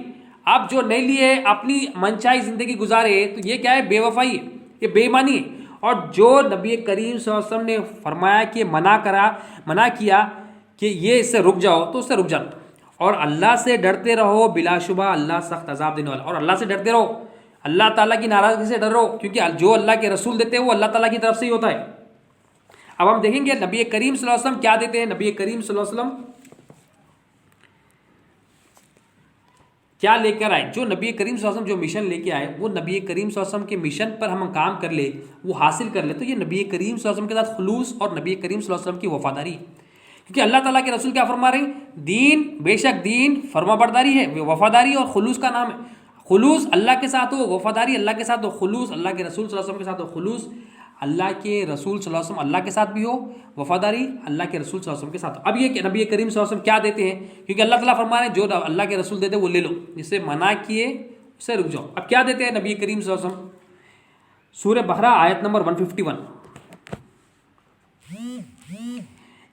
اب جو نہیں لیے، اپنی منچائی زندگی گزارے، تو یہ کیا ہے؟ بے وفائی ہے، یہ بے ایمانی ہے. اور جو نبی کریم صلی اللہ علیہ وسلم نے فرمایا کہ منع کیا کہ یہ اس سے رک جاؤ، تو اس سے رک جانا. اور اللہ سے ڈرتے رہو، بلا شبہ اللہ سخت عذاب دینے والا. اور اللہ سے ڈرتے رہو، اللہ تعالیٰ کی ناراضگی سے ڈر رہو، کیونکہ جو اللہ کے رسول دیتے ہیں وہ اللہ تعالیٰ کی طرف سے ہی ہوتا ہے. اب ہم دیکھیں گے نبی کریم صلی اللہ علیہ وسلم کیا دیتے ہیں. نبی کریم صلی اللہ علیہ وسلم کیا لے کر آئے؟ جو نبی کریم صلی اللہ علیہ وسلم جو مشن لے کے آئے، وہ نبی کریم صلی اللہ علیہ وسلم کے مشن پر ہم کام کر لے، وہ حاصل کر لے، تو یہ نبی کریم صلی اللہ علیہ وسلم کے ساتھ خلوص اور نبی کریم صلی اللہ علیہ وسلم کی وفاداری. کیونکہ اللہ تعالیٰ کے رسول کیا فرما رہے ہیں؟ دین، بے شک دین فرما برداری ہے، وفاداری اور خلوص کا نام ہے. خلوص اللہ کے ساتھ ہو، وفاداری اللہ کے ساتھ ہو، خلوص اللہ کے رسول صلی اللہ علیہ وسلم کے ساتھ ہو، خلوص اللہ کے رسول صلی اللہ علیہ وسلم اللہ کے ساتھ بھی ہو، وفاداری اللہ کے رسول صلی اللہ علیہ وسلم کے ساتھ ہو۔ اب یہ کہ نبی کریم صلی اللہ علیہ وسلم کیا دیتے ہیں، کیونکہ اللہ تعالیٰ فرما رہے ہیں جو اللہ کے رسول دیتے وہ لے لو، جس سے منع کیے اس سے رک جاؤ۔ اب کیا دیتے ہیں نبی کریم صلی اللہ علیہ وسلم؟ سورہ بقرہ آیت نمبر 151،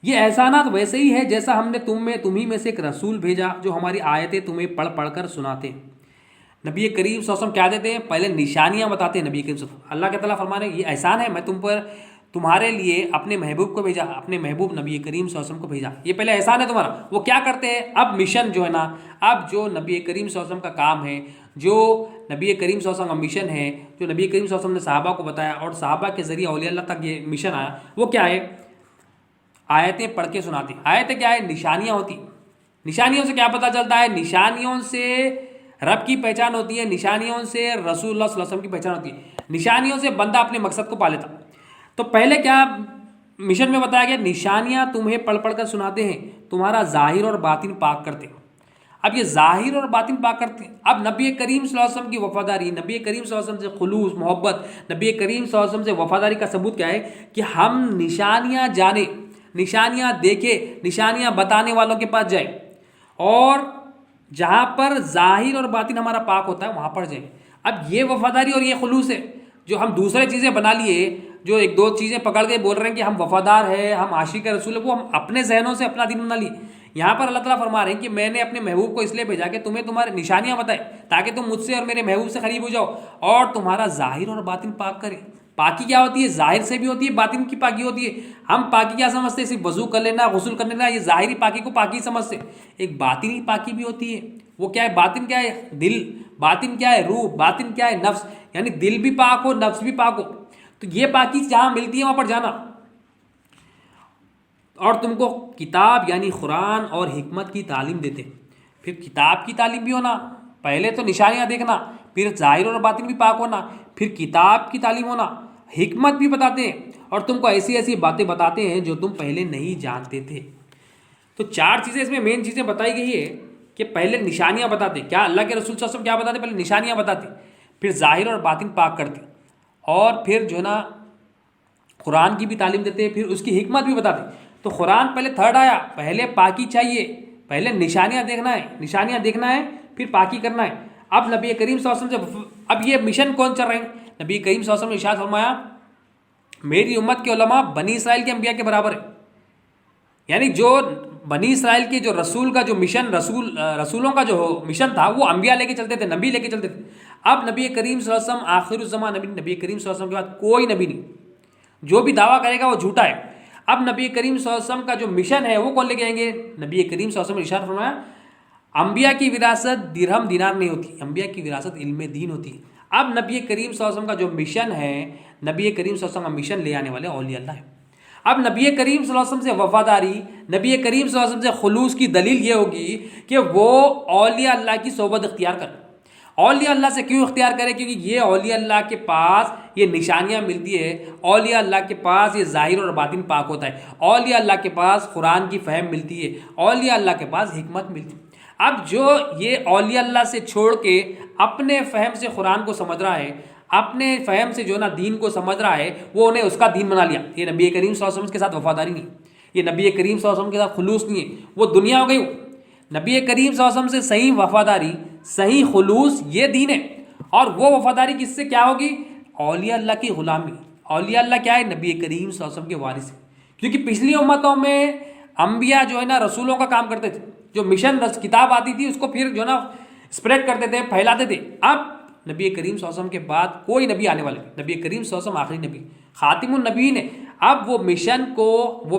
یہ احسانات ویسے ہی ہے جیسا ہم نے تمہیں میں سے ایک رسول بھیجا جو ہماری آیتیں تمہیں پڑھ پڑھ کر سناتے۔ نبی کریم صلی اللہ علیہ وسلم کیا دیتے ہیں؟ پہلے نشانیاں بتاتے ہیں نبی کریم صلی اللہ علیہ وسلم۔ اللہ کے تعالیٰ فرما رہے ہیں یہ احسان ہے، میں تم پر تمہارے لیے اپنے محبوب کو بھیجا، اپنے محبوب نبی کریم صلی اللہ علیہ وسلم کو بھیجا، یہ پہلے احسان ہے تمہارا۔ وہ کیا کرتے ہیں؟ اب مشن جو ہے نا، اب جو نبی کریم صلی اللہ علیہ وسلم کا کام ہے، جو نبی کریم صلی اللہ علیہ وسلم کا مشن ہے، جو نبی کریم صلی اللہ علیہ وسلم نے صحابہ کو بتایا اور صحابہ کے ذریعے اولیاء اللہ تک یہ مشن آیا، وہ کیا ہے؟ آیتیں پڑھ کے سناتی۔ آیتیں کیا ہے؟ نشانیاں ہوتی۔ نشانیوں سے کیا پتہ چلتا ہے؟ نشانیوں سے رب کی پہچان ہوتی ہے، نشانیوں سے رسول اللہ صلی اللہ علیہ وسلم کی پہچان ہوتی ہے، نشانیوں سے بندہ اپنے مقصد کو پا لیتا۔ تو پہلے کیا مشن میں بتایا گیا؟ نشانیاں تمہیں پڑھ پڑھ کر سناتے ہیں، تمہارا ظاہر اور باطن پاک کرتے ہیں۔ اب یہ ظاہر اور باطن پاک کرتے ہیں۔ اب نبی کریم صلی اللہ علیہ وسلم کی وفاداری، نبی کریم صلی اللہ علیہ وسلم سے خلوص محبت، نبی کریم صلی اللہ علیہ وسلم سے وفاداری کا ثبوت کیا ہے؟ کہ ہم نشانیاں جانیں، نشانیاں دیکھیں، نشانیاں بتانے والوں کے پاس جائیں، اور جہاں پر ظاہر اور باطن ہمارا پاک ہوتا ہے وہاں پر جائیں۔ اب یہ وفاداری اور یہ خلوص ہے۔ جو ہم دوسرے چیزیں بنا لیے، جو ایک دو چیزیں پکڑ کے بول رہے ہیں کہ ہم وفادار ہیں، ہم عاشق رسول ہیں، وہ ہم اپنے ذہنوں سے اپنا دین بنا لیے۔ یہاں پر اللہ تعالیٰ فرما رہے ہیں کہ میں نے اپنے محبوب کو اس لیے بھیجا کہ تمہیں تمہارے نشانیاں بتائے تاکہ تم مجھ سے اور میرے محبوب سے قریب ہو جاؤ اور تمہارا ظاہر اور باطن پاک کرے۔ پاکی کیا ہوتی ہے؟ ظاہر سے بھی ہوتی ہے، باطن کی پاکی ہوتی ہے۔ ہم پاکی کیا سمجھتے ہیں؟ صرف وضو کر لینا، غسل کر لینا، یہ ظاہری پاکی کو پاکی سمجھتے ہیں۔ ایک باطنی پاکی بھی ہوتی ہے، وہ کیا ہے؟ باطن کیا ہے؟ دل، باطن کیا ہے؟ روح، باطن کیا ہے؟ نفس، یعنی دل بھی پاک ہو، نفس بھی پاک ہو۔ تو یہ پاکی جہاں ملتی ہے وہاں پر جانا۔ اور تم کو کتاب یعنی قرآن اور حکمت کی تعلیم دیتے۔ پھر کتاب کی تعلیم بھی ہونا، پہلے تو نشانیاں دیکھنا، پھر ظاہر اور باطن بھی پاک ہونا، پھر کتاب کی تعلیم ہونا، حکمت بھی بتاتے ہیں، اور تم کو ایسی ایسی باتیں بتاتے ہیں جو تم پہلے نہیں جانتے تھے۔ تو چار چیزیں اس میں مین چیزیں بتائی گئی ہے کہ پہلے نشانیاں بتاتے، کیا اللہ کے رسول صلی اللہ علیہ وسلم کیا بتاتے؟ پہلے نشانیاں بتاتے، پھر ظاہر اور باطن پاک کرتے، اور پھر جو ہے نا قرآن کی بھی تعلیم دیتے، پھر اس کی حکمت بھی بتاتے۔ تو قرآن پہلے تھرڈ آیا، پہلے پاکی چاہیے، پہلے نشانیاں دیکھنا ہے، نشانیاں دیکھنا ہے، پھر پاکی کرنا ہے۔ اب نبی کریم صلی اللہ علیہ وسلم سے اب یہ مشن کون چل رہے ہیں؟ نبی کریم صلی اللہ علیہ وسلم نے ارشاد فرمایا میری امت کے علماء بنی اسرائیل کے انبیاء کے برابر ہے، یعنی جو بنی اسرائیل کے جو رسول کا جو مشن، رسولوں کا جو مشن تھا وہ انبیاء لے کے چلتے تھے، نبی لے کے چلتے تھے۔ اب نبی کریم صلی اللہ علیہ وسلم آخر الزمان نبی کریم صلی اللہ علیہ وسلم کے بعد کوئی نبی نہیں، جو بھی دعویٰ کرے گا وہ جھوٹا ہے۔ اب نبی کریم صلی اللہ علیہ وسلم کا جو مشن ہے وہ کون لے کے آئیں گے؟ نبی کریم صلی اللہ علیہ وسلم نے ارشاد فرمایا انبیاء کی وراثت درہم دینار نہیں ہوتی، انبیاء کی وراثت علم دین ہوتی ہے۔ اب نبی کریم صلی اللہ علیہ وسلم کا جو مشن ہے، نبی کریم صلی اللہ علیہ وسلم کا مشن لے آنے والے اولیاء اللہ ہے۔ اب نبی کریم صلی اللہ علیہ وسلم سے وفاداری، نبی کریم صلی اللہ علیہ وسلم سے خلوص کی دلیل یہ ہوگی کہ وہ اولیاء اللہ کی صحبت اختیار کرے۔ اولیاء اللہ سے کیوں اختیار کرے؟ کیونکہ یہ اولیاء اللہ کے پاس یہ نشانیاں ملتی ہے، اولیاء اللہ کے پاس یہ ظاہر اور باطن پاک ہوتا ہے، اولیاء اللہ کے پاس قرآن کی فہم ملتی ہے، اولیاء اللہ کے پاس حکمت ملتی ہے۔ اب جو یہ اولیاء اللہ سے چھوڑ کے اپنے فہم سے قرآن کو سمجھ رہا ہے، اپنے فہم سے جو نا دین کو سمجھ رہا ہے، وہ انہیں اس کا دین بنا لیا۔ یہ نبی کریم صلی اللہ علیہ وسلم کے ساتھ وفاداری نہیں، یہ نبی کریم صلی اللہ علیہ وسلم کے ساتھ خلوص نہیں ہے، وہ دنیا ہو گئی۔ نبی کریم صلی اللہ علیہ وسلم سے صحیح وفاداری، صحیح خلوص یہ دین ہے۔ اور وہ وفاداری کس سے کیا ہوگی؟ اولیاء اللہ کی غلامی۔ اولیاء اللہ کیا ہے؟ نبی کریم صلی اللہ علیہ وسلم کے وارث ہیں۔ کیونکہ پچھلی امتوں میں انبیاء جو ہے نا رسولوں کا کام کرتے تھے، جو مشن کتاب آتی تھی اس کو پھر جو ہے نا اسپریڈ کرتے تھے، پھیلاتے تھے۔ اب نبی کریم صلی اللہ علیہ وسلم کے بعد کوئی نبی آنے والے نہیں، نبی کریم صلی اللہ علیہ وسلم آخری نبی، خاتم النبیین ہے۔ اب وہ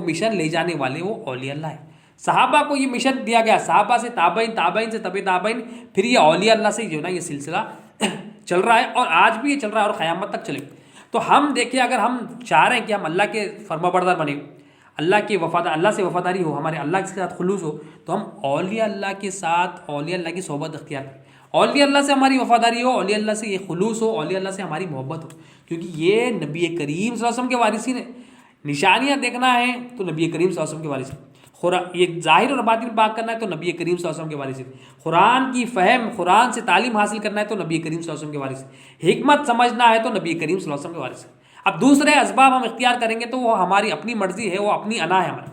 مشن لے جانے والے وہ اولیاء اللہ ہے۔ صحابہ کو یہ مشن دیا گیا، صحابہ سے تابعین، تابعین سے تبع تابعین، پھر یہ اولیاء اللہ سے جو ہے نا یہ سلسلہ چل رہا ہے، اور آج بھی یہ چل رہا ہے اور قیامت تک چلے۔ تو ہم دیکھیں، اگر ہم چاہ رہے ہیں کہ ہم اللہ کے فرما بردار بنے، اللہ سے وفاداری ہو، ہمارے اللہ کے ساتھ خلوص ہو، تو ہم اولیاء اللہ کے ساتھ اولیاء اللہ کی صحبت اختیار کریں، اولیاء اللہ سے ہماری وفاداری ہو، اولیاء اللہ سے یہ خلوص ہو، اولیاء اللہ سے ہماری محبت ہو، کیونکہ یہ نبی کریم صلی اللہ علیہ وسلم کے وارثین ہیں۔ نشانیاں دیکھنا ہے تو نبی کریم صلی اللہ علیہ وسلم کے وارث ہیں، یہ ظاہر اور باطن پاک کرنا ہے تو نبی کریم صلی اللہ علیہ وسلم کے وارث ہیں، قرآن کی فہم، قرآن سے تعلیم حاصل کرنا ہے تو نبی کریم صلی اللہ علیہ وسلم کے وارث ہیں، حکمت سمجھنا ہے تو نبی کریم صلی اللہ علیہ وسلم کے وارث ہیں۔ اب دوسرے اسباب ہم اختیار کریں گے تو وہ ہماری اپنی مرضی ہے، وہ اپنی انا ہے ہماری،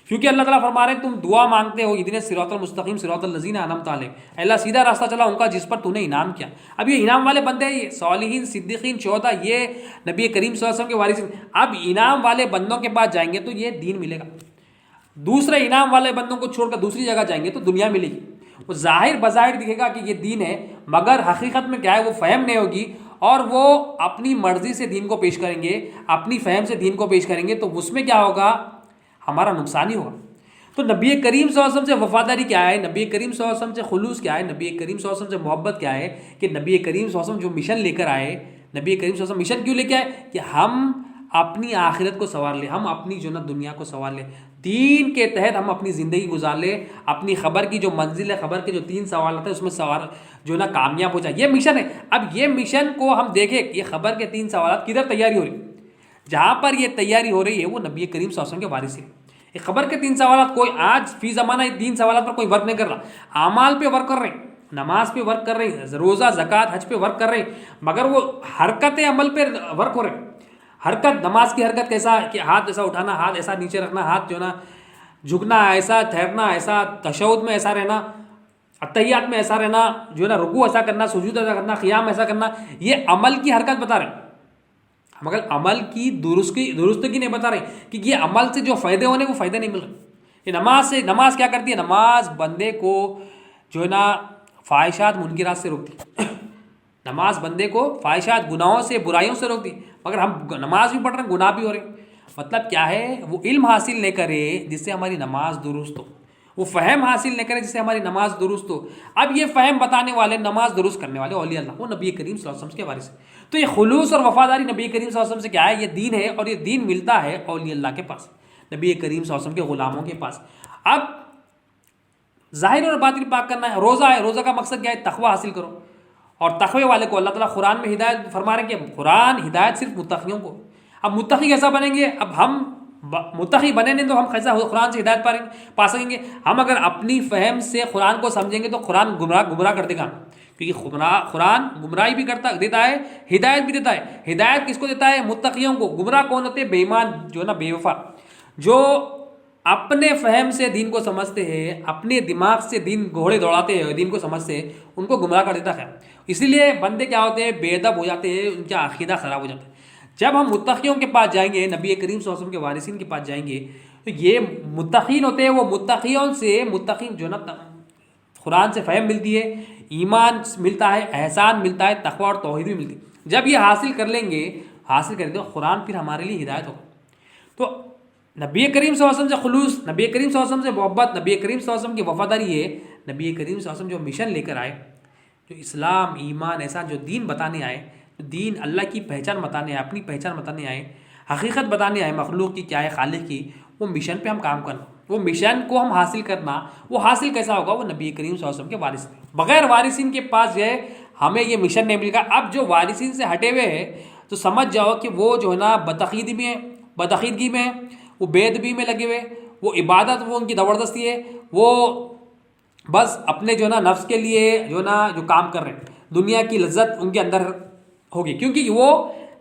کیونکہ اللہ تعالیٰ فرما رہے ہیں تم دعا مانگتے ہو اہدنا الصراط المستقیم صراط الذین انعمت علیہم، اللہ سیدھا راستہ چلا ان کا جس پر تو نے انعام کیا۔ اب یہ انعام والے بندے، یہ صالحین، صدیقین، شہداء، یہ نبی کریم صلی اللہ علیہ وسلم کے وارثین، اب انعام والے بندوں کے پاس جائیں گے تو یہ دین ملے گا، دوسرے انعام والے بندوں کو چھوڑ کر دوسری جگہ جائیں گے تو دنیا ملے گی، وہ ظاہر بظاہر دکھے گا کہ یہ دین ہے، مگر حقیقت میں کیا ہے وہ فہم نہیں ہوگی، اور وہ اپنی مرضی سے دین کو پیش کریں گے، اپنی فہم سے دین کو پیش کریں گے، تو اس میں کیا ہوگا، ہمارا نقصان ہی ہوگا۔ تو نبی کریم صلی اللہ علیہ وسلم سے وفاداری کیا ہے، نبی کریم صلی اللہ علیہ وسلم سے خلوص کیا ہے، نبی کریم صلی اللہ علیہ وسلم سے محبت کیا ہے، کہ نبی کریم صلی اللہ علیہ وسلم جو مشن لے کر آئے، نبی کریم صلی اللہ علیہ وسلم مشن کیوں لے کے آئے، کہ ہم اپنی آخرت کو سنوار لیں، ہم اپنی جو نا دنیا کو سنوار لیں، دین کے تحت ہم اپنی زندگی گزار لیں، اپنی خبر کی جو منزل ہے، خبر کے جو 3 سوالات ہیں اس میں سوال جو نا کامیاب ہو جائے، یہ مشن ہے۔ اب یہ مشن کو ہم دیکھیں، یہ خبر کے 3 سوالات کدھر تیاری ہو رہی، جہاں پر یہ تیاری ہو رہی ہے وہ نبی کریم صلی اللہ علیہ وسلم کے وارث ہیں۔ یہ خبر کے 3 سوالات کوئی آج فی زمانہ 3 سوالات پر کوئی ورک نہیں کر رہا، اعمال پہ ورک کر رہے ہیں، نماز پہ ورک کر رہے ہیں، روزہ زکوٰۃ حج پہ ورک کر رہے ہیں، مگر وہ حرکت عمل پہ ورک ہو رہے ہیں۔ حرکت، نماز کی حرکت کیسا کہ ہاتھ ایسا اٹھانا، ہاتھ ایسا نیچے رکھنا، ہاتھ جو نا جھکنا، ایسا ٹھہرنا، ایسا تشہد میں ایسا رہنا، اتحیات میں ایسا رہنا، جو نا رکوع ایسا کرنا، سجود ایسا کرنا، قیام ایسا کرنا، یہ عمل کی حرکت بتا رہے ہیں، مگر عمل کی درستگی نہیں بتا رہے کہ یہ عمل سے جو فائدے ہونے وہ فائدے نہیں مل رہے۔ یہ نماز کیا کرتی ہے، نماز بندے کو جو ہے نا فاحشات منکرات سے روکتی ہے، نماز بندے کو فاحشات گناہوں سے برائیوں سے روکتی، مگر ہم نماز بھی پڑھ رہے ہیں، گناہ بھی ہو رہے ہیں۔ مطلب کیا ہے، وہ علم حاصل نہیں کرے جس سے ہماری نماز درست ہو، وہ فہم حاصل نہیں کرے جس سے ہماری نماز درست ہو۔ اب یہ فہم بتانے والے، نماز درست کرنے والے اولیاء اللہ، وہ نبی کریم صلی اللہ علیہ وسلم کے وارث ہیں۔ تو یہ خلوص اور وفاداری نبی کریم صلی اللہ علیہ وسلم سے کیا ہے، یہ دین ہے، اور یہ دین ملتا ہے اولیاء اللہ کے پاس، نبی کریم صلی اللہ علیہ وسلم کے غلاموں کے پاس۔ اب ظاہر اور باطن پاک کرنا ہے، روزہ ہے، روزہ کا مقصد کیا ہے، تقوی حاصل کرو، اور تقوی والے کو اللہ تعالیٰ قرآن میں ہدایت فرما رہے ہیں کہ قرآن ہدایت صرف متقیوں کو۔ اب متقی کیسا بنیں گے، اب ہم متقی بنے نہیں تو ہم کیسا قرآن سے ہدایت پا سکیں گے، ہم اگر اپنی فہم سے قرآن کو سمجھیں گے تو قرآن گمراہ کر دے گا، کیونکہ قرآن گمراہی بھی دیتا ہے، ہدایت بھی دیتا ہے۔ ہدایت کس کو دیتا ہے، متقیوں کو۔ گمراہ کون ہوتے ہیں، بے ایمان، جو نا بے وفا، جو اپنے فہم سے دین کو سمجھتے ہیں، اپنے دماغ سے دین گھوڑے دوڑاتے ہیں، دین کو سمجھتے ہیں، ان کو گمراہ کر دیتا ہے۔ اسی لیے بندے کیا ہوتے ہیں، بے ادب ہو جاتے ہیں، ان کا عقیدہ خراب ہو جاتا ہے۔ جب ہم متقیوں کے پاس جائیں گے، نبی کریم صلی اللہ علیہ وسلم کے وارثین کے پاس جائیں گے، تو یہ متقین ہوتے ہیں، وہ متقیوں سے متقین جو نا قرآن سے فہم ملتی ہے، ایمان ملتا ہے، احسان ملتا ہے، تقوی اور توحید بھی ملتی ہے۔ جب یہ حاصل کر لیں گے، حاصل کر دیں، قرآن پھر ہمارے لیے ہدایت ہوگا۔ تو نبی کریم صلی اللہ علیہ وسلم سے خلوص، نبی کریم صلی اللہ علیہ وسلم سے محبت، نبی کریم صلی اللہ علیہ وسلم کی وفاداری ہے، نبی کریم صلی اللہ علیہ وسلم جو مشن لے کر آئے، جو اسلام، ایمان، احسان، جو دین بتانے آئے، دین اللہ کی پہچان بتانے آئے، اپنی پہچان بتانے آئے، حقیقت بتانے آئے مخلوق کی کیا ہے، خالق کی، وہ مشن پہ ہم کام کرنا، وہ مشن کو ہم حاصل کرنا، وہ حاصل کیسا ہوگا، وہ نبی کریم صلی اللہ علیہ وسلم کے وارث ہیں۔ بغیر وارثین کے پاس جو ہے ہمیں یہ مشن نہیں ملے گا۔ اب جو وارثین سے ہٹے ہوئے ہیں تو سمجھ جاؤ کہ وہ جو ہے نا بدعقیدگی میں ہیں، وہ بے ادبی میں لگے ہوئے، وہ عبادت وہ ان کی زبردستی ہے، وہ بس اپنے جو ہے نا نفس کے لیے جو ہے نا جو کام کر رہے ہیں، دنیا کی لذت ان کے اندر ہوگی، کیونکہ وہ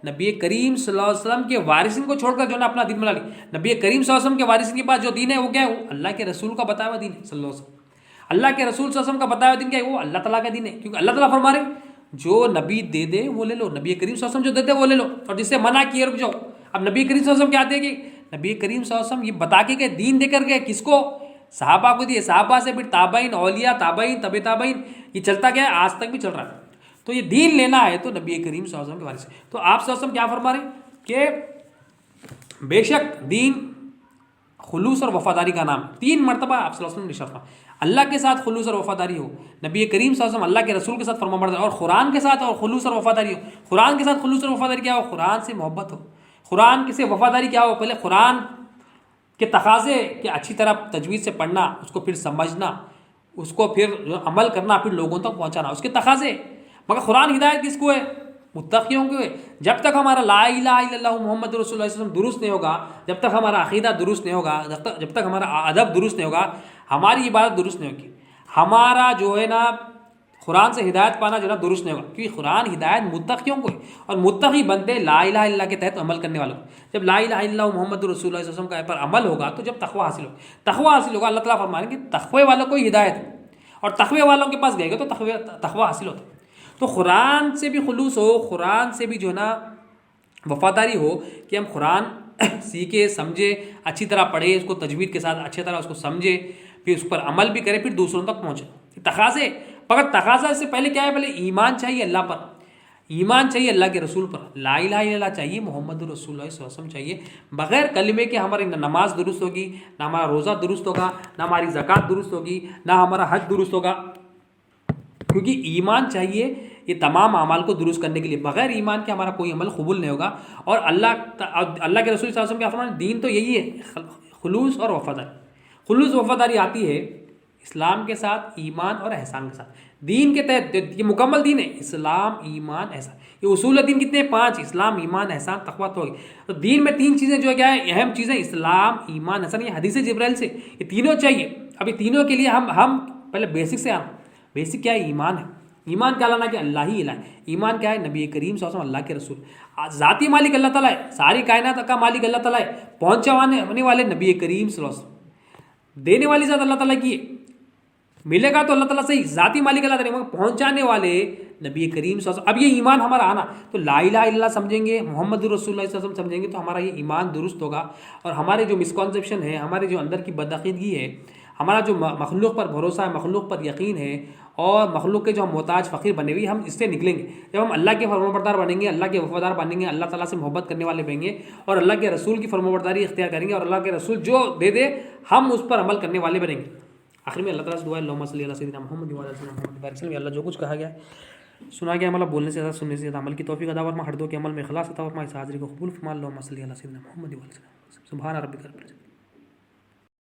نبی کریم صلی اللہ علیہ وسلم کے وارثین کو چھوڑ کر جو ہے نا اپنا دین بنا لی۔ نبی کریم صلی اللہ علیہ وسلم کے وارثین کے پاس جو دین ہے وہ کیا ہے، وہ اللہ کے رسول کا بتایا ہوا دین ہے صلی اللہ علیہ وسلم۔ اللہ کے رسول صلی اللہ علیہ وسلم کا بتایا ہوا دین کیا ہے، وہ اللہ تعالیٰ کا دین ہے، کیونکہ اللہ تعالیٰ فرما رہے ہیں جو نبی دے دے وہ لے لو، نبی کریم صلی اللہ علیہ وسلم جو دے دے وہ لے لو، اور جس سے منع کیے رک جاؤ۔ اب نبی کریم صلی اللہ علیہ وسلم کیا آتے ہیں کہ نبی کریم صلی اللہ علیہ وسلم یہ بتا کے کہ دین دے کر گئے کس کو، صحابہ کو دیے، صحابہ سے پھر تابعین، اولیاء، تابعین، طب تابعین، یہ چلتا گیا ہے، آج تک بھی چل رہا ہے۔ تو یہ دین لینا ہے تو نبی کریم صلی اللہ علیہ وسلم کے وارث سے۔ تو آپ صلی اللہ علیہ وسلم کیا فرما رہے ہیں کہ بے شک دین خلوص اور وفاداری کا نام، 3 مرتبہ آپ صلی اللہ علیہ وسلم نے ارشاد فرمایا، اللہ کے ساتھ خلوص اور وفاداری ہو، نبی کریم صلی اللہ علیہ وسلم اللہ کے رسول کے ساتھ فرمانبردار، اور قرآن کے ساتھ اور خلوص اور وفاداری ہو۔ قرآن کے ساتھ خلوص اور وفاداری کیا ہو، قرآن سے محبت ہو۔ قرآن سے وفاداری کیا ہو، پہلے قرآن کے تقاضے کہ اچھی طرح تجوید سے پڑھنا، اس کو پھر سمجھنا، اس کو پھر عمل کرنا، پھر لوگوں تک پہنچانا، اس کے تقاضے۔ مگر قرآن ہدایت کس کو ہے، متقیوں کو ہے۔ جب تک ہمارا لا الہ الا اللہ محمد رسول اللہ صلی اللہ علیہ وسلم درست نہیں ہوگا، جب تک ہمارا عقیدہ درست نہیں ہوگا، جب تک ہمارا ادب درست نہیں ہوگا، ہماری عبادت درست نہیں ہوگی، ہمارا جو ہے نا قرآن سے ہدایت پانا جو ہے درست نہیں ہوگا، کیونکہ قرآن ہدایت متقیوں کو ہے، اور متقی بندے لا الہ الا اللہ کے تحت عمل کرنے والوں کو۔ جب لا الہ الا اللہ محمد رسول اللہ صلی اللہ علیہ وسلم کا پر عمل ہوگا تو جب تقوی حاصل ہوگا، تقوی حاصل ہوگا، اللہ تعالیٰ فرمائیں گے تقوی والوں کو ہی ہدایت ہے، اور تقوی والوں کے پاس گئے گا تو تقوی حاصل ہوتا ہے۔ تو قرآن سے بھی خلوص ہو، قرآن سے بھی جو ہے نا وفاداری ہو، کہ ہم قرآن سیکھے سمجھے، اچھی طرح پڑھے، اس کو تجوید کے ساتھ اچھی طرح اس کو سمجھے، پھر اس پر عمل بھی کرے، پھر دوسروں تک پہنچے۔ تقاضے، مگر تقاضا سے پہلے کیا ہے؟ پہلے ایمان چاہیے اللہ پر، ایمان چاہیے اللہ کے رسول پر، لا الہ الا اللہ چاہیے، محمد رسول اللہ صلی اللہ علیہ وسلم چاہیے۔ بغیر کلمے کے ہماری نہ نماز درست ہوگی، نہ ہمارا روزہ درست ہوگا، نہ ہماری زکوٰۃ درست ہوگی، نہ ہمارا حج درست ہوگا، کیونکہ ایمان چاہیے یہ تمام اعمال کو درست کرنے کے لیے۔ بغیر ایمان کے ہمارا کوئی عمل قبول نہیں ہوگا۔ اور اللہ کے رسول صلی اللہ علیہ وسلم کیا فرمایا؟ دین تو یہی ہے، خلوص اور وفاداری۔ خلوص وفاداری آتی ہے اسلام کے ساتھ، ایمان اور احسان کے ساتھ۔ دین کے تحت یہ مکمل دین ہے، اسلام ایمان احسان، یہ اصول دین کتنے ہیں؟ 5، اسلام ایمان احسان تقویٰ توحید۔ تو دین میں 3 چیزیں جو ہے کیا ہے؟ اہم چیزیں، اسلام ایمان احسان، یہ حدیث جبرائیل سے یہ تینوں چاہیے۔ اب یہ تینوں کے لیے ہم پہلے بیسک سے آنا۔ بیسک کیا ہے؟ ایمان ہے۔ ایمان کیا لانا؟ کہ اللہ ہی الہ ہے۔ ایمان کیا ہے؟ نبی کریم صلی اللہ علیہ وسلم اللہ کے رسول، ذاتی مالک اللہ تعالیٰ ہے، ساری کائنات کا مالک اللہ تعالیٰ ہے، پہنچانے والے نبی کریم صلی اللہ علیہ وسلم، دینے والی ذات اللہ تعالیٰ کی ہے، ملے گا تو اللہ تعالیٰ سے ہی، ذاتی مالک اللہ تعالیٰ، پہنچانے والے نبی کریم صلی اللہ علیہ وسلم۔ اب یہ ایمان ہمارا آنا، تو لا الہ الا اللہ سمجھیں گے، محمد رسول اللہ صلی اللہ علیہ وسلم سمجھیں گے، تو ہمارا یہ ایمان درست ہوگا، اور ہمارے جو مسکانسیپشن ہے، ہمارے جو اندر کی بدعقیدگی ہے، ہمارا جو مخلوق پر بھروسہ ہے، مخلوق پر یقین ہے، اور مخلوق کے جو ہم محتاج فقیر بنے ہوئے، ہم اس سے نکلیں گے۔ جب ہم اللہ کے فرمانبردار بنیں گے، اللہ کے وفادار بنیں گے، اللہ تعالیٰ سے محبت کرنے والے بنیں گے، اور اللہ کے رسول کی فرمانبرداری اختیار کریں گے، اور اللہ کے رسول جو دے دے ہم اس پر عمل کرنے والے بنیں گے۔ آخر میں اللہ تعالیٰ سے دعا ہے، اللہم صلی علی سیدنا محمد وعلی آل سیدنا محمد بارک وسلم۔ اللہ جو کچھ کہا گیا ہے، سنا گیا، مطلب بولنے سے زیادہ سننے سے زیادہ عمل کی توفیق عطا فرما، ہر دو کے عمل میں اخلاص عطا فرما، اس حاضری کو قبول فرما، اللہم صلی علی سیدنا محمد وعلی آل سیدنا محمد، سبحان ربک رب العزت۔